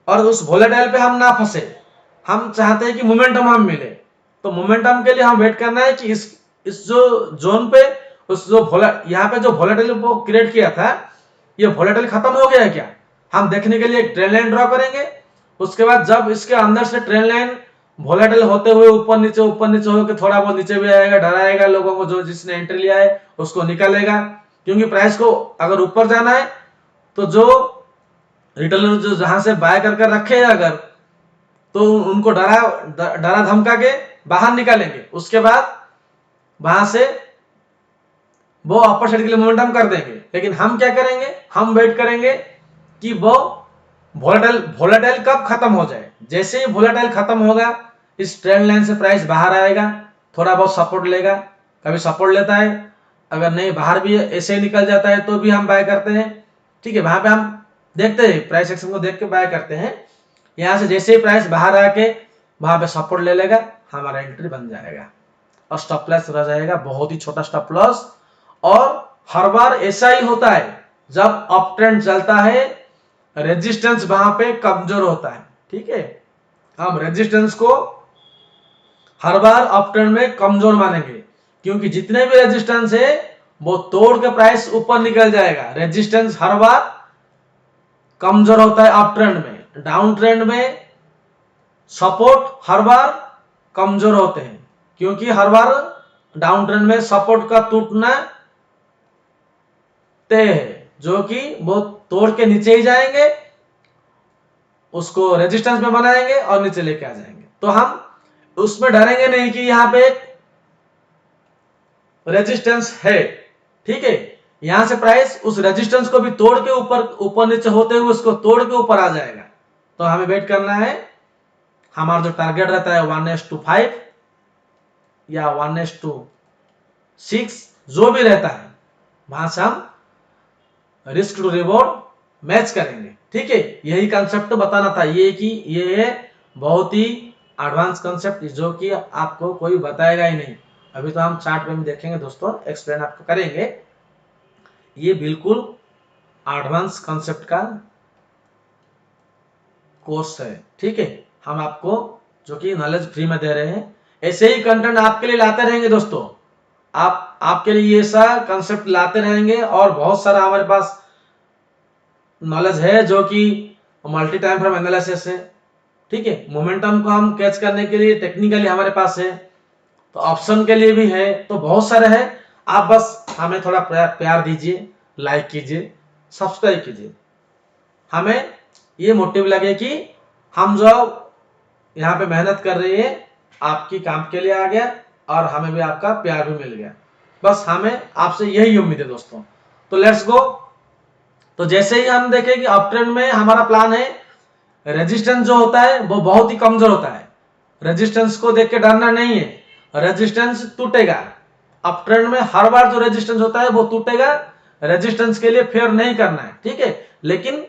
और उस वोलेटाइल पे हम ना फंसे। हम चाहते हैं कि मोमेंटम हम मिले, तो मोमेंटम के लिए हम वेट करना है कि इस जो जोन पे उस जो यहाँ पे जो वोलेटाइल को क्रिएट किया था, ये वोलेटाइल खत्म हो गया है क्या। हम देखने के लिए एक ट्रेंड लाइन ड्रॉ करेंगे। उसके बाद जब इसके अंदर से ट्रेंड लाइन वोलेटाइल होते हुए ऊपर नीचे होकर थोड़ा बहुत नीचे भी आएगा, डराएगा लोगों को, जो जिसने एंट्री लिया है उसको निकालेगा। क्योंकि प्राइस को अगर ऊपर जाना है तो जो रिटेलर जो जहां से बाय करके रखे हैं अगर, तो उनको डरा धमका के बाहर निकालेंगे। उसके बाद वहां से वो अपर साइड के लिए मोमेंटम कर देंगे। लेकिन हम क्या करेंगे, हम वेट करेंगे कि वो वोलेटाइल कब खत्म हो जाए। जैसे ही वोलेटाइल खत्म होगा, इस ट्रेंड लाइन से प्राइस बाहर आएगा, थोड़ा बहुत सपोर्ट लेगा, कभी सपोर्ट लेता है, अगर नहीं बाहर भी ऐसे ही निकल जाता है तो भी हम बाय करते हैं। ठीक है, वहां पे हम देखते हैं, प्राइस एक्शन को देख के बाय करते हैं। यहां से जैसे ही प्राइस बाहर आके वहां पे सपोर्ट ले लेगा, हमारा एंट्री बन जाएगा और स्टॉप लॉस रह जाएगा, बहुत ही छोटा स्टॉप लॉस। और हर बार ऐसा ही होता है, जब अप ट्रेंड चलता है रेजिस्टेंस वहां पे कमजोर होता है। ठीक है, हम रेजिस्टेंस को हर बार अप ट्रेंड में कमजोर मानेंगे, क्योंकि जितने भी रेजिस्टेंस है वो तोड़ के प्राइस ऊपर निकल जाएगा। रेजिस्टेंस हर बार कमजोर होता है अप ट्रेंड में। डाउन ट्रेंड में सपोर्ट हर बार कमजोर होते हैं, क्योंकि हर बार डाउन ट्रेंड में सपोर्ट का टूटना तय है, जो कि वो तोड़ के नीचे ही जाएंगे, उसको रेजिस्टेंस में बनाएंगे और नीचे लेके आ जाएंगे। तो हम उसमें डरेंगे नहीं कि यहाँ पे रेजिस्टेंस है। ठीक है, यहां से प्राइस उस रेजिस्टेंस को भी तोड़ के ऊपर नीचे होते हुए उसको तोड़ के ऊपर आ जाएगा। तो हमें वेट करना है, हमारा जो टारगेट रहता है 1:5 या 1:6 जो भी रहता है, वहां से हम रिस्क टू रिवॉर्ड मैच करेंगे। ठीक है, यही कंसेप्ट बताना था, ये कि ये है बहुत ही एडवांस कंसेप्ट जो कि आपको कोई बताएगा ही नहीं। अभी तो हम चार्ट में देखेंगे दोस्तों, एक्सप्लेन आपको करेंगे। ये बिल्कुल एडवांस कंसेप्ट का कोर्स है। ठीक है, हम आपको जो कि नॉलेज फ्री में दे रहे हैं, ऐसे ही कंटेंट आपके लिए लाते रहेंगे दोस्तों। आपके लिए ये सा कंसेप्ट लाते रहेंगे, और बहुत सारा हमारे पास नॉलेज है जो कि मल्टी टाइम फ्रेम एनालिसिस है। ठीक है, मोमेंटम को हम कैच करने के लिए टेक्निकली हमारे पास है, तो ऑप्शन के लिए भी है, तो बहुत सारे हैं। आप बस हमें थोड़ा प्यार दीजिए, लाइक कीजिए, सब्सक्राइब कीजिए। हमें ये मोटिव लगे कि हम जो यहाँ पे मेहनत कर रहे हैं आपकी काम के लिए आ गया, और हमें भी आपका प्यार भी मिल गया। बस हमें आपसे यही उम्मीद है दोस्तों। तो लेट्स गो। तो जैसे ही हम देखें कि अप ट्रेंड में हमारा प्लान है, रेजिस्टेंस जो होता है वो बहुत ही कमजोर होता है। रेजिस्टेंस को देख के डरना नहीं है, रेजिस्टेंस टूटेगा। अप ट्रेंड में हर बार जो रेजिस्टेंस होता है वो टूटेगा, रेजिस्टेंस के लिए फेयर नहीं करना है। ठीक है, लेकिन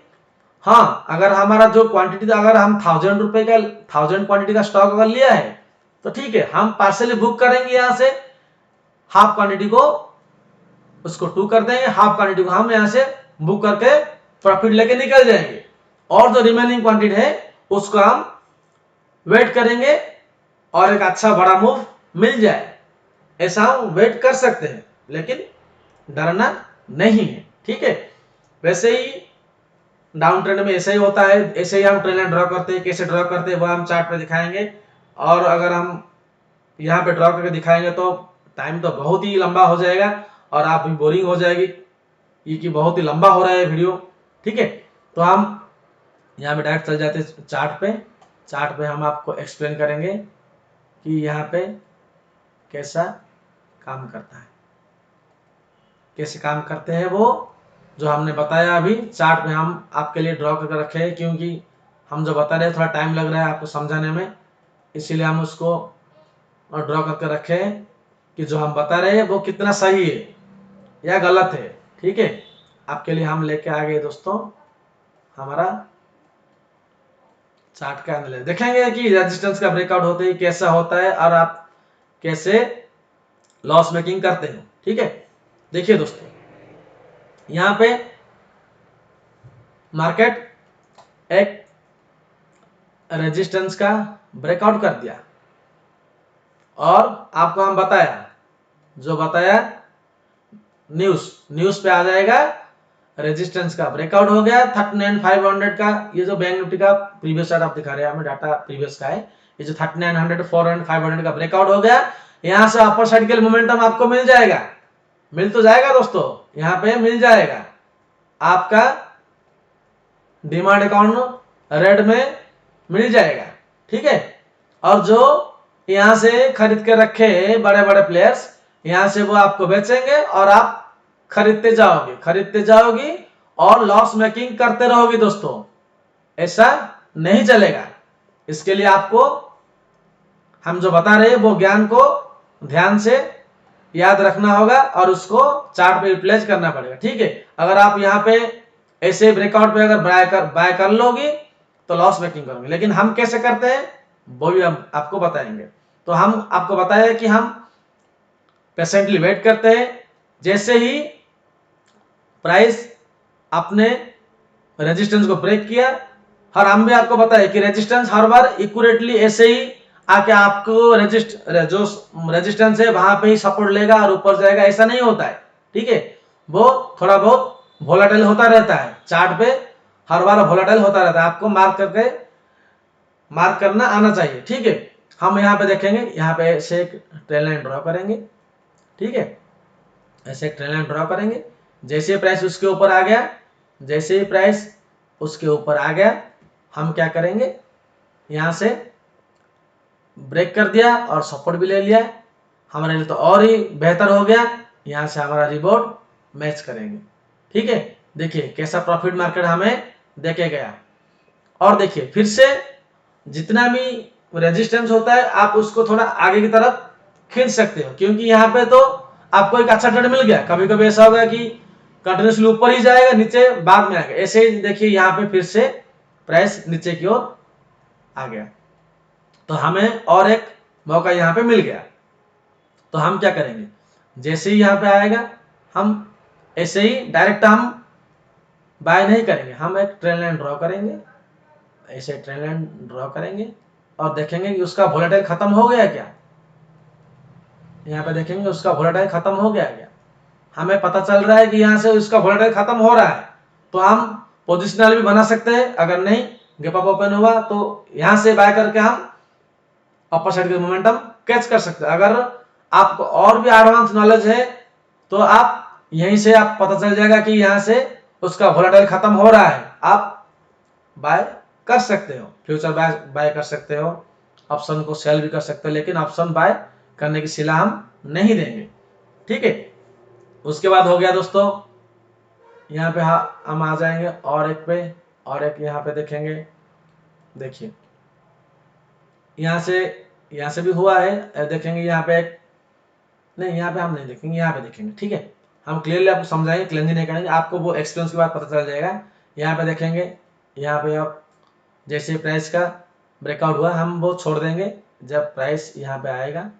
हाँ, अगर हमारा जो क्वांटिटी, अगर हम 1000 रुपए का 1000 क्वांटिटी का स्टॉक अगर लिया है तो ठीक है, हम पार्सली बुक करेंगे, यहां से हाफ क्वांटिटी को उसको 2 कर देंगे, हाफ क्वांटिटी को हम यहां से बुक करके प्रॉफिट लेके निकल जाएंगे, और जो रिमेनिंग क्वांटिटी है उसको हम वेट करेंगे और एक अच्छा बड़ा मूव मिल जाए। ऐसा हम वेट कर सकते हैं, लेकिन डरना नहीं है। ठीक है, वैसे ही डाउन ट्रेंड में ऐसे ही होता है, ऐसे ही हम ट्रेंड लाइन ड्रॉ करते हैं। कैसे ड्रॉ करते हैं वो हम चार्ट पे दिखाएंगे। और अगर हम यहाँ पे ड्रॉ करके दिखाएंगे तो टाइम तो बहुत ही लंबा हो जाएगा और आप भी बोरिंग हो जाएगी, ये कि बहुत ही लंबा हो रहा है वीडियो। ठीक है, तो हम यहाँ पे डायरेक्ट चल जाते हैं चार्ट पे। चार्ट पे हम आपको एक्सप्लेन करेंगे कि यहाँ पे कैसा काम करता है, कैसे काम करते हैं वो जो हमने बताया अभी चार्ट में हम आपके लिए ड्रॉ करके रखे हैं, क्योंकि हम जो बता रहे हैं थोड़ा टाइम लग रहा है आपको समझाने में, इसीलिए हम उसको ड्रॉ करके रखे हैं कि जो हम बता रहे हैं वो कितना सही है या गलत है। ठीक है, आपके लिए हम लेके आ गए दोस्तों हमारा चार्ट का एनालिसिस। देखेंगे कि रेजिस्टेंस का ब्रेकआउट होते ही कैसा होता है और आप कैसे लॉस मेकिंग करते हैं। ठीक है, देखिए दोस्तों यहाँ पे मार्केट एक रेजिस्टेंस का ब्रेकआउट कर दिया और आपको हम बताया, जो बताया न्यूज पे आ जाएगा रेजिस्टेंस का ब्रेकआउट हो गया 39,500 का। ये जो बैंक निफ्टी का प्रीवियस चार्ट आप दिखा रहे हैं, हमें डाटा प्रीवियस का है, ये जो 3900 400 500 का ब्रेकआउट हो गया, यहां से अपर साइड के मोमेंटम आपको मिल जाएगा, मिल तो जाएगा दोस्तों, यहाँ पे मिल जाएगा आपका डिमांड अकाउंट रेड में मिल जाएगा। ठीक है, और जो यहां से खरीद के रखे बड़े बड़े प्लेयर्स, यहां से वो आपको बेचेंगे और आप खरीदते जाओगी और लॉस मेकिंग करते रहोगे दोस्तों, ऐसा नहीं चलेगा। इसके लिए आपको हम जो बता रहे हैं वो ज्ञान को ध्यान से याद रखना होगा और उसको चार्ट पे रिप्लेस करना पड़ेगा। ठीक है, अगर आप यहाँ पे ऐसे ब्रेकआउट पे अगर बाय कर लोगी तो लॉस मेकिंग करोगे, लेकिन हम कैसे करते हैं वो भी हम आपको बताएंगे। तो हम आपको बताया कि हम पेशेंटली वेट करते हैं, जैसे ही प्राइस अपने रेजिस्टेंस को ब्रेक किया, और हम भी आपको बताया कि रेजिस्टेंस हर बार इक्यूरेटली ऐसे ही आके आपको जो रेजिस्टेंस है वहां पे ही सपोर्ट लेगा और ऊपर जाएगा, ऐसा नहीं होता है। ठीक है, वो थोड़ा बहुत वोलेटाइल होता रहता है, चार्ट पे हर बार वोलेटाइल होता रहता है, आपको मार्क करना आना चाहिए। ठीक है, हम यहाँ पे देखेंगे, यहाँ पे ऐसे एक ट्रेन लाइन ड्रॉ करेंगे। ठीक है, ऐसे एक ट्रेन लाइन ड्रॉ करेंगे, जैसे प्राइस उसके ऊपर आ गया, जैसे ही प्राइस उसके ऊपर आ गया, हम क्या करेंगे, यहां से ब्रेक कर दिया और सपोर्ट भी ले लिया, हमारे लिए तो और ही बेहतर हो गया, यहां से हमारा रिबोर्ड मैच करेंगे। ठीक है, देखिए कैसा प्रॉफिट मार्केट हमें देके गया। और देखिए फिर से जितना भी रेजिस्टेंस होता है आप उसको थोड़ा आगे की तरफ खींच सकते हो, क्योंकि यहाँ पे तो आपको एक अच्छा ट्रेड मिल गया। कभी कभी ऐसा होगा कि कंटिन्यूसली ऊपर ही जाएगा, नीचे बाद में आएगा, ऐसे ही देखिए यहाँ पे फिर से प्राइस नीचे की ओर आ गया, तो हमें और एक मौका यहाँ पे मिल गया। तो हम क्या करेंगे, जैसे ही यहाँ पे आएगा हम ऐसे ही डायरेक्ट हम बाय नहीं करेंगे, हम एक ट्रेन लाइन ड्रॉ करेंगे, ऐसे ट्रेन लाइन ड्रॉ करेंगे और देखेंगे कि उसका वोलेटाइल खत्म हो गया क्या। यहाँ पे देखेंगे उसका वोलेटाइल खत्म हो गया क्या, हमें पता चल रहा है कि यहाँ से उसका वोलेटाइल खत्म हो रहा है, तो हम पोजिशनल भी बना सकते हैं। अगर नहीं गैप अप ओपन हुआ तो यहाँ से बाय करके हम अपर साइड के मोमेंटम कैच कर सकते हैं। अगर आपको और भी एडवांस नॉलेज है तो आप यहीं से आप पता चल जाएगा कि यहाँ से उसका वोलेटाइल खत्म हो रहा है, आप बाय कर सकते हो, फ्यूचर बाय कर सकते हो, ऑप्शन को सेल भी कर सकते हो, लेकिन ऑप्शन बाय करने की सलाह हम नहीं देंगे। ठीक है, उसके बाद हो गया दोस्तों, यहाँ पे हम आ जाएंगे और एक पे, और एक यहाँ पे देखेंगे। देखिए यहाँ से भी हुआ है, देखेंगे यहाँ पे एक, नहीं यहाँ पे हम नहीं देखेंगे, यहाँ पे देखेंगे। ठीक है, हम क्लियरली आपको समझाएंगे, क्लियरली नहीं करेंगे, आपको वो एक्सपीरियंस के बाद पता चल जाएगा। यहाँ पे देखेंगे, यहाँ पे आप जैसे प्राइस का ब्रेकआउट हुआ हम वो छोड़ देंगे, जब प्राइस यहाँ पे आएगा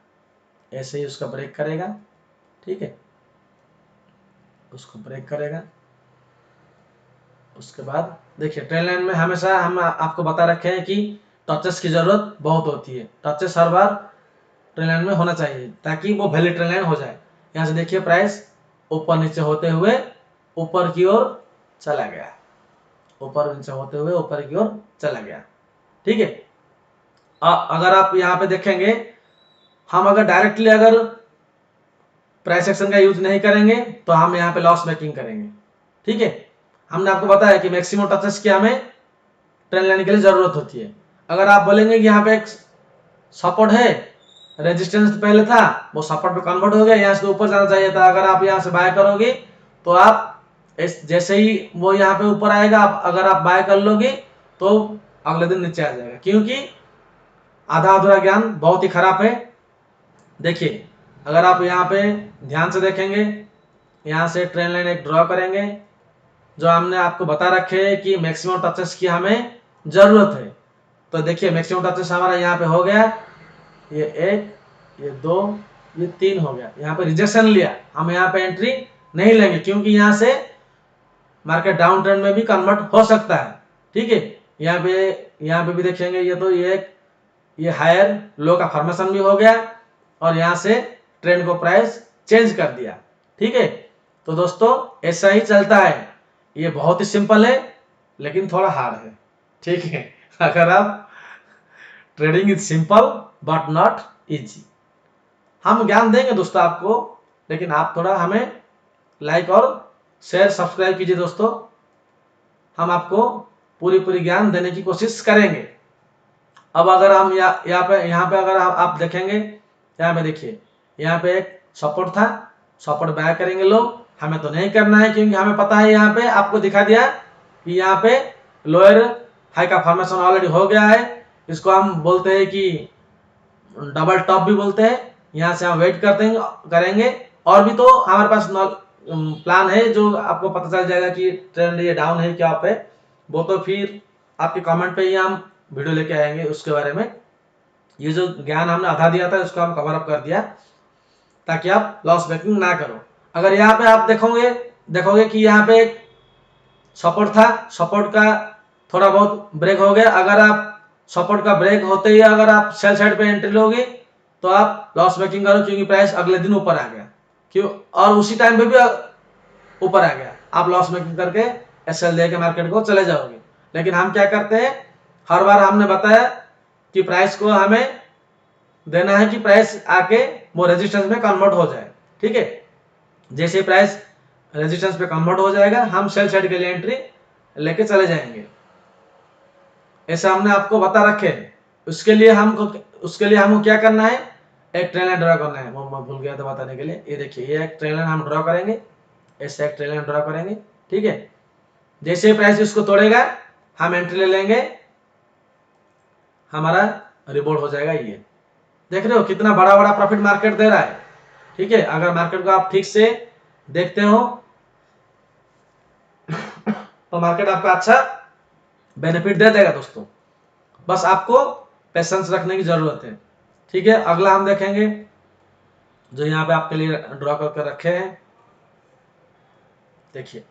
ऐसे ही उसका ब्रेक करेगा। ठीक है, उसको ब्रेक करेगा, उसके बाद देखिए ट्रेन लाइन में हमेशा हम आपको बता रखे हैं कि टचेस की जरूरत बहुत होती है, टचेस हर बार ट्रेन लाइन में होना चाहिए ताकि वो वैलिड ट्रेन लाइन हो जाए। यहाँ से देखिए प्राइस ऊपर नीचे होते हुए ऊपर की ओर चला गया, ऊपर नीचे होते हुए ऊपर की ओर चला गया। ठीक है, अगर आप यहाँ पे देखेंगे हम अगर डायरेक्टली अगर प्राइस एक्शन का यूज नहीं करेंगे तो हम यहाँ पे लॉस मेकिंग करेंगे। ठीक है, हमने आपको बताया कि मैक्सिमम टचेस की हमें ट्रेंड लेने के लिए जरूरत होती है। अगर आप बोलेंगे कि यहाँ पे एक सपोर्ट है, रेजिस्टेंस पहले था, वो सपोर्ट पे कन्वर्ट हो गया, यहाँ से ऊपर जाना चाहिए था, अगर आप यहाँ से बाय करोगे तो आप जैसे ही वो यहाँ पे ऊपर आएगा, अगर आप बाय कर लोगे तो अगले दिन नीचे आ जाएगा, क्योंकि आधा अधूरा ज्ञान बहुत ही खराब है। देखिए, अगर आप यहाँ पे ध्यान से देखेंगे, यहाँ से ट्रेंड लाइन एक ड्रॉ करेंगे, जो हमने आपको बता रखे है कि मैक्सिमम टचेस की हमें जरूरत है। तो देखिए मैक्सिमम टचेस हमारा यहाँ पे हो गया, ये एक, ये दो, ये तीन हो गया। यहाँ पे रिजेक्शन लिया, हम यहाँ पे एंट्री नहीं लेंगे, क्योंकि यहाँ से मार्केट डाउन ट्रेंड में भी कन्वर्ट हो सकता है। ठीक है, यहाँ पे भी देखेंगे, ये तो ये हायर लो का फॉर्मेशन भी हो गया, और यहाँ से ट्रेंड को प्राइस चेंज कर दिया। ठीक है, तो दोस्तों ऐसा ही चलता है। ये बहुत ही सिंपल है, लेकिन थोड़ा हार्ड है। ठीक है, अगर आप trading is simple but not easy. हम ज्ञान देंगे दोस्तों आपको, लेकिन आप थोड़ा हमें लाइक और शेयर सब्सक्राइब कीजिए दोस्तों। हम आपको पूरी ज्ञान देने की कोशिश करेंगे। अब अगर हम यहाँ पे अगर आप देखेंगे, यहाँ पे देखिए, यहाँ पे एक सपोर्ट था, सपोर्ट बाय करेंगे लोग, हमें तो नहीं करना है, क्योंकि हमें पता है यहाँ पे आपको दिखा दिया कि यहाँ पे लोअर हाई का फॉर्मेशन ऑलरेडी हो गया है। इसको हम बोलते हैं कि डबल टॉप भी बोलते हैं। यहाँ से हम वेट करेंगे, और भी तो हमारे पास प्लान है जो आपको पता चल जाएगा कि ट्रेंड ये डाउन है क्या पे, वो तो फिर आपके कमेंट पे ही हम वीडियो लेके आएंगे उसके बारे में। ये जो ज्ञान हमने आधा दिया था उसको हम कवर अप कर दिया, ताकि आप लॉस मेकिंग ना करो। अगर यहाँ पे आप देखोगे कि यहाँ पे सपोर्ट था, सपोर्ट का थोड़ा बहुत ब्रेक हो गया, अगर आप सपोर्ट का ब्रेक होते ही अगर आप सेल साइड पे एंट्री लोगे तो आप लॉस मेकिंग करो, क्योंकि प्राइस अगले दिन ऊपर आ गया, क्यों, और उसी टाइम पे भी ऊपर आ गया, आप लॉस मेकिंग करके एसएल दे के मार्केट को चले जाओगे। लेकिन हम क्या करते हैं, हर बार हमने बताया कि प्राइस को हमें देना है कि प्राइस आके वो रेजिस्टेंस में कन्वर्ट हो जाए। ठीक है, जैसे प्राइस रेजिस्टेंस पे कन्वर्ट हो जाएगा, हम सेल साइड के लिए एंट्री लेके चले जाएंगे। ऐसा हमने आपको बता रखे हैं। उसके लिए हमको क्या करना है, एक ट्रेन लाइन ड्रॉ करना है। वो मैं भूल गया था बताने के लिए। ये देखिए, ये एक ट्रेन लाइन हम ड्रॉ करेंगे, ऐसे एक ट्रेन लाइन ड्रॉ करेंगे। ठीक है, जैसे प्राइस इसको तोड़ेगा हम एंट्री ले लेंगे, हमारा रिबोर्ड हो जाएगा। ये देख रहे हो कितना बड़ा बड़ा प्रॉफिट मार्केट दे रहा है। ठीक है, अगर मार्केट को आप ठीक से देखते हो तो मार्केट आपका अच्छा बेनिफिट दे देगा दोस्तों। बस आपको पेशेंस रखने की जरूरत है। ठीक है, अगला हम देखेंगे जो यहाँ पे आपके लिए ड्रॉ करके रखे हैं। देखिए,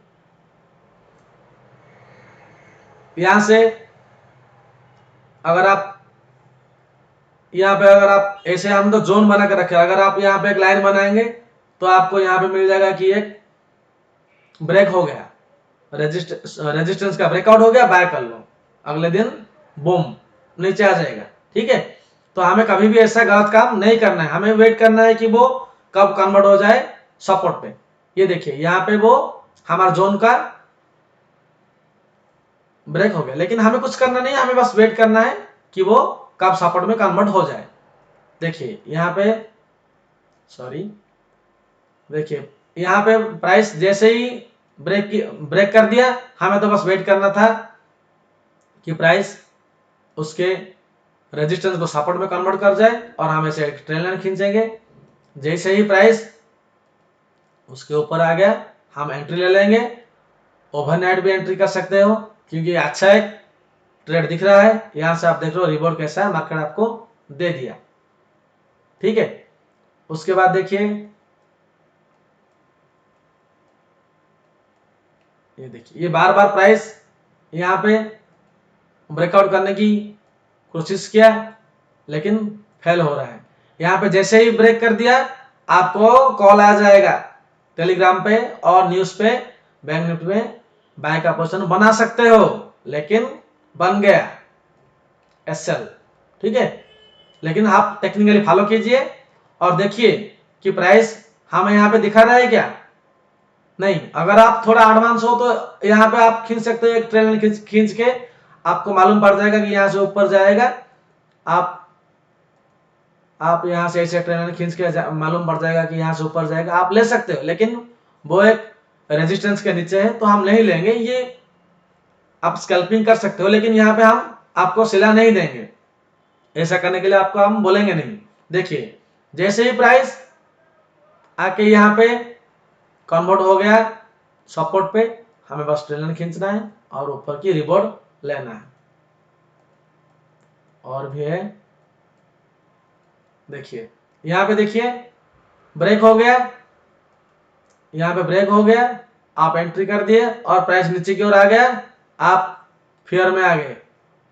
यहां से अगर आप यहाँ पे ऐसे हम तो जोन बना के रखे, अगर आप यहाँ पे एक लाइन बनाएंगे तो आपको यहाँ पे मिल जाएगा कि एक ब्रेक हो गया, रेजिस्टेंस का ब्रेकआउट हो गया, बाय कर लो, अगले दिन बूम नीचे आ जाएगा। ठीक है, तो हमें कभी भी ऐसा गलत काम नहीं करना है, हमें वेट करना है कि वो कब कन्वर्ट हो जाए सपोर्ट पे। ये देखिए, यहाँ पे वो हमारा जोन का ब्रेक हो गया, लेकिन हमें कुछ करना नहीं है, हमें बस वेट करना है कि वो कब सपोर्ट में कन्वर्ट हो जाए। देखिए यहाँ पे, सॉरी, देखिए यहाँ पे प्राइस जैसे ही ब्रेक कर दिया, हमें तो बस वेट करना था कि प्राइस उसके रेजिस्टेंस को सपोर्ट में कन्वर्ट कर जाए, और हम ऐसे एक ट्रेन लाइन खींचेंगे। जैसे ही प्राइस उसके ऊपर आ गया हम एंट्री ले लेंगे। ओवरनाइट भी एंट्री कर सकते हो, क्योंकि अच्छा एक ट्रेड दिख रहा है। यहां से आप देख लो रिवॉर्ड कैसा है, मार्केट आपको दे दिया। ठीक है, उसके बाद देखिए, ये देखिए, ये बार बार प्राइस यहाँ पे ब्रेकआउट करने की कोशिश किया, लेकिन फेल हो रहा है। यहाँ पे जैसे ही ब्रेक कर दिया आपको कॉल आ जाएगा टेलीग्राम पे और न्यूज पे, बैंक निफ्टी में बाय का पोजीशन बना सकते हो, लेकिन बन गया एसएल। ठीक है, लेकिन आप टेक्निकली फॉलो कीजिए, और देखिए कि प्राइस हमें यहाँ पे दिखा रहा है क्या? नहीं। अगर आप थोड़ा एडवांस हो तो यहाँ पे आप खींच सकते हो, एक ट्रेन लाइन खींच के आपको मालूम पड़ जाएगा कि यहाँ से ऊपर जाएगा। आप यहाँ से ऐसे ट्रेन लाइन खींच के मालूम पड़ जाएगा कि यहाँ से ऊपर जाएगा, आप ले सकते हो, लेकिन वो एक रेजिस्टेंस के नीचे है तो हम नहीं लेंगे। ये आप स्कैल्पिंग कर सकते हो, लेकिन यहाँ पे हम आपको सिला नहीं देंगे। ऐसा करने के लिए आपको हम बोलेंगे नहीं। देखिए जैसे ही प्राइस आके यहाँ पे कन्वर्ट हो गया सपोर्ट पे, हमें बस ट्रेन लाइन खींचना है और ऊपर की रिबॉर्ड लेना है। और भी है, देखिए यहाँ पे देखिए ब्रेक हो गया, यहाँ पे ब्रेक हो गया, आप एंट्री कर दिए और प्राइस नीचे की ओर आ गया, आप फियर में आ गए,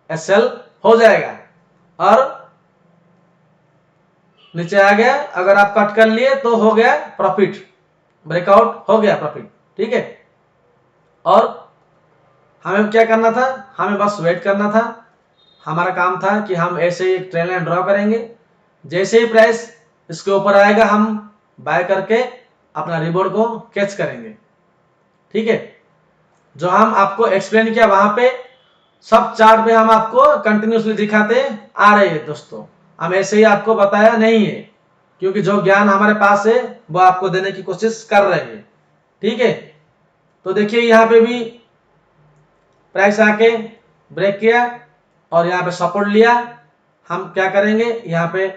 एसएल हो जाएगा और नीचे आ गया। अगर आप कट कर लिए तो हो गया प्रॉफिट, ब्रेकआउट हो गया प्रॉफिट। ठीक है, और हमें क्या करना था? हमें बस वेट करना था। हमारा काम था कि हम ऐसे ही एक ट्रेन लाइन ड्रॉ करेंगे, जैसे ही प्राइस इसके ऊपर आएगा हम बाय करके अपना रिवॉर्ड को कैच करेंगे। ठीक है, जो हम आपको एक्सप्लेन किया वहां पे सब चार्ट पे हम आपको कंटिन्यूसली दिखाते आ रहे हैं दोस्तों। हम ऐसे ही आपको बताया नहीं है, क्योंकि जो ज्ञान हमारे पास है वो आपको देने की कोशिश कर रहे हैं। ठीक है, तो देखिए यहाँ पे भी प्राइस आके ब्रेक किया और यहाँ पे सपोर्ट लिया। हम क्या करेंगे? यहाँ पे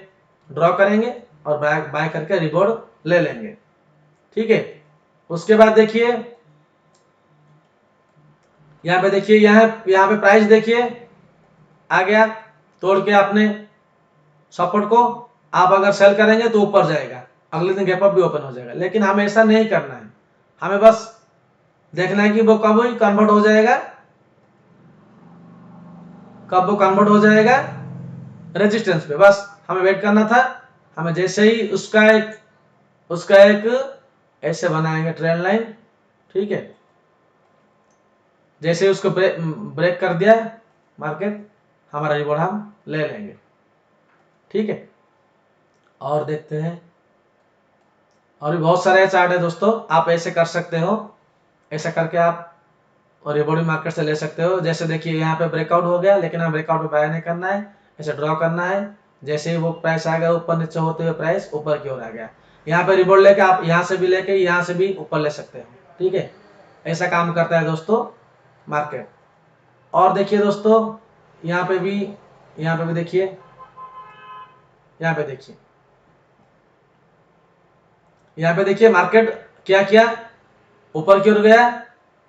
ड्रॉ करेंगे और बाय करके रिवॉर्ड ले लेंगे। ठीक है, उसके बाद देखिए यहाँ पे देखिए, यहाँ पे प्राइस देखिए आ गया, तोड़ के आपने सपोर्ट को। आप अगर सेल करेंगे तो ऊपर जाएगा, अगले दिन गैप अप भी ओपन हो जाएगा, लेकिन हमें ऐसा नहीं करना है। हमें बस देखना है कि वो कब कन्वर्ट हो जाएगा, कब वो कन्वर्ट हो जाएगा रेजिस्टेंस पे। बस हमें वेट करना था। हमें जैसे ही उसका एक ऐसे बनाएंगे ट्रेंड लाइन। ठीक है, जैसे उसको ब्रेक कर दिया मार्केट, हमारा रिवॉर्ड हम ले लेंगे। ठीक है, और देखते हैं, और भी बहुत सारे चार्ट है दोस्तों, आप ऐसे कर सकते हो। ऐसा करके आप और रिवॉर्ड मार्केट से ले सकते हो। जैसे देखिए यहाँ पे ब्रेकआउट हो गया, लेकिन हमें ब्रेकआउट पे बाय नहीं करना है, ऐसे ड्रॉ करना है। जैसे ही वो प्राइस आ गया ऊपर नीचे होते हुए प्राइस ऊपर की ओर आ गया, यहाँ पे रिवॉर्ड लेके आप यहाँ से भी लेके यहाँ से भी ऊपर ले सकते हो। ठीक है, ऐसा काम करता है दोस्तों मार्केट। और देखिए दोस्तों यहाँ पे भी देखिए, यहाँ पे देखिए, यहाँ पे देखिए मार्केट क्या किया, ऊपर की ओर गया,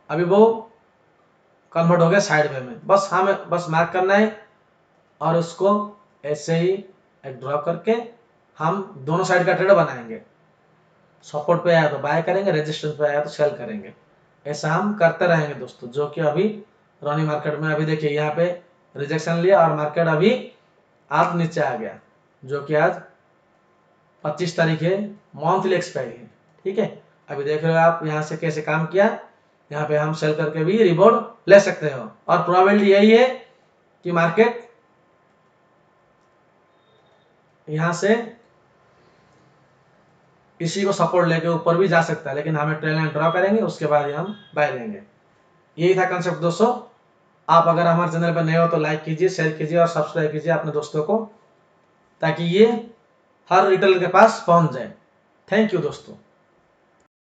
अभी वो कन्वर्ट हो गया साइड वे में। बस हमें बस मार्क करना है और उसको ऐसे ही एक ड्रॉ करके हम दोनों साइड का ट्रेड बनाएंगे। सपोर्ट पे आया तो बाय करेंगे, रेजिस्टेंस पे आया तो सेल करेंगे। ऐसा हम करते रहेंगे दोस्तों, जो कि अभी रॉनी मार्केट में अभी देखिए यहाँ पे रिजेक्शन लिया और मार्केट अभी आज नीचे आ गया, जो कि आज 25 तारीख है, मंथली एक्सपायरी है। ठीक है, अभी देख रहे हो आप यहाँ से कैसे काम किया। यहाँ पे हम सेल करके भी रिवॉर्ड ले सकते हो, और प्रोबेबिलिटी यही है कि मार्केट यहाँ से इसी को सपोर्ट लेके ऊपर भी जा सकता है, लेकिन हमें ट्रेंड लाइन ड्रॉ करेंगे, उसके बाद ही हम बाय लेंगे। यही था कंसेप्ट दोस्तों। आप अगर हमारे चैनल पर नए हो तो लाइक कीजिए, शेयर कीजिए और सब्सक्राइब कीजिए अपने दोस्तों को, ताकि ये हर रिटेलर के पास पहुंच जाए। थैंक यू दोस्तों।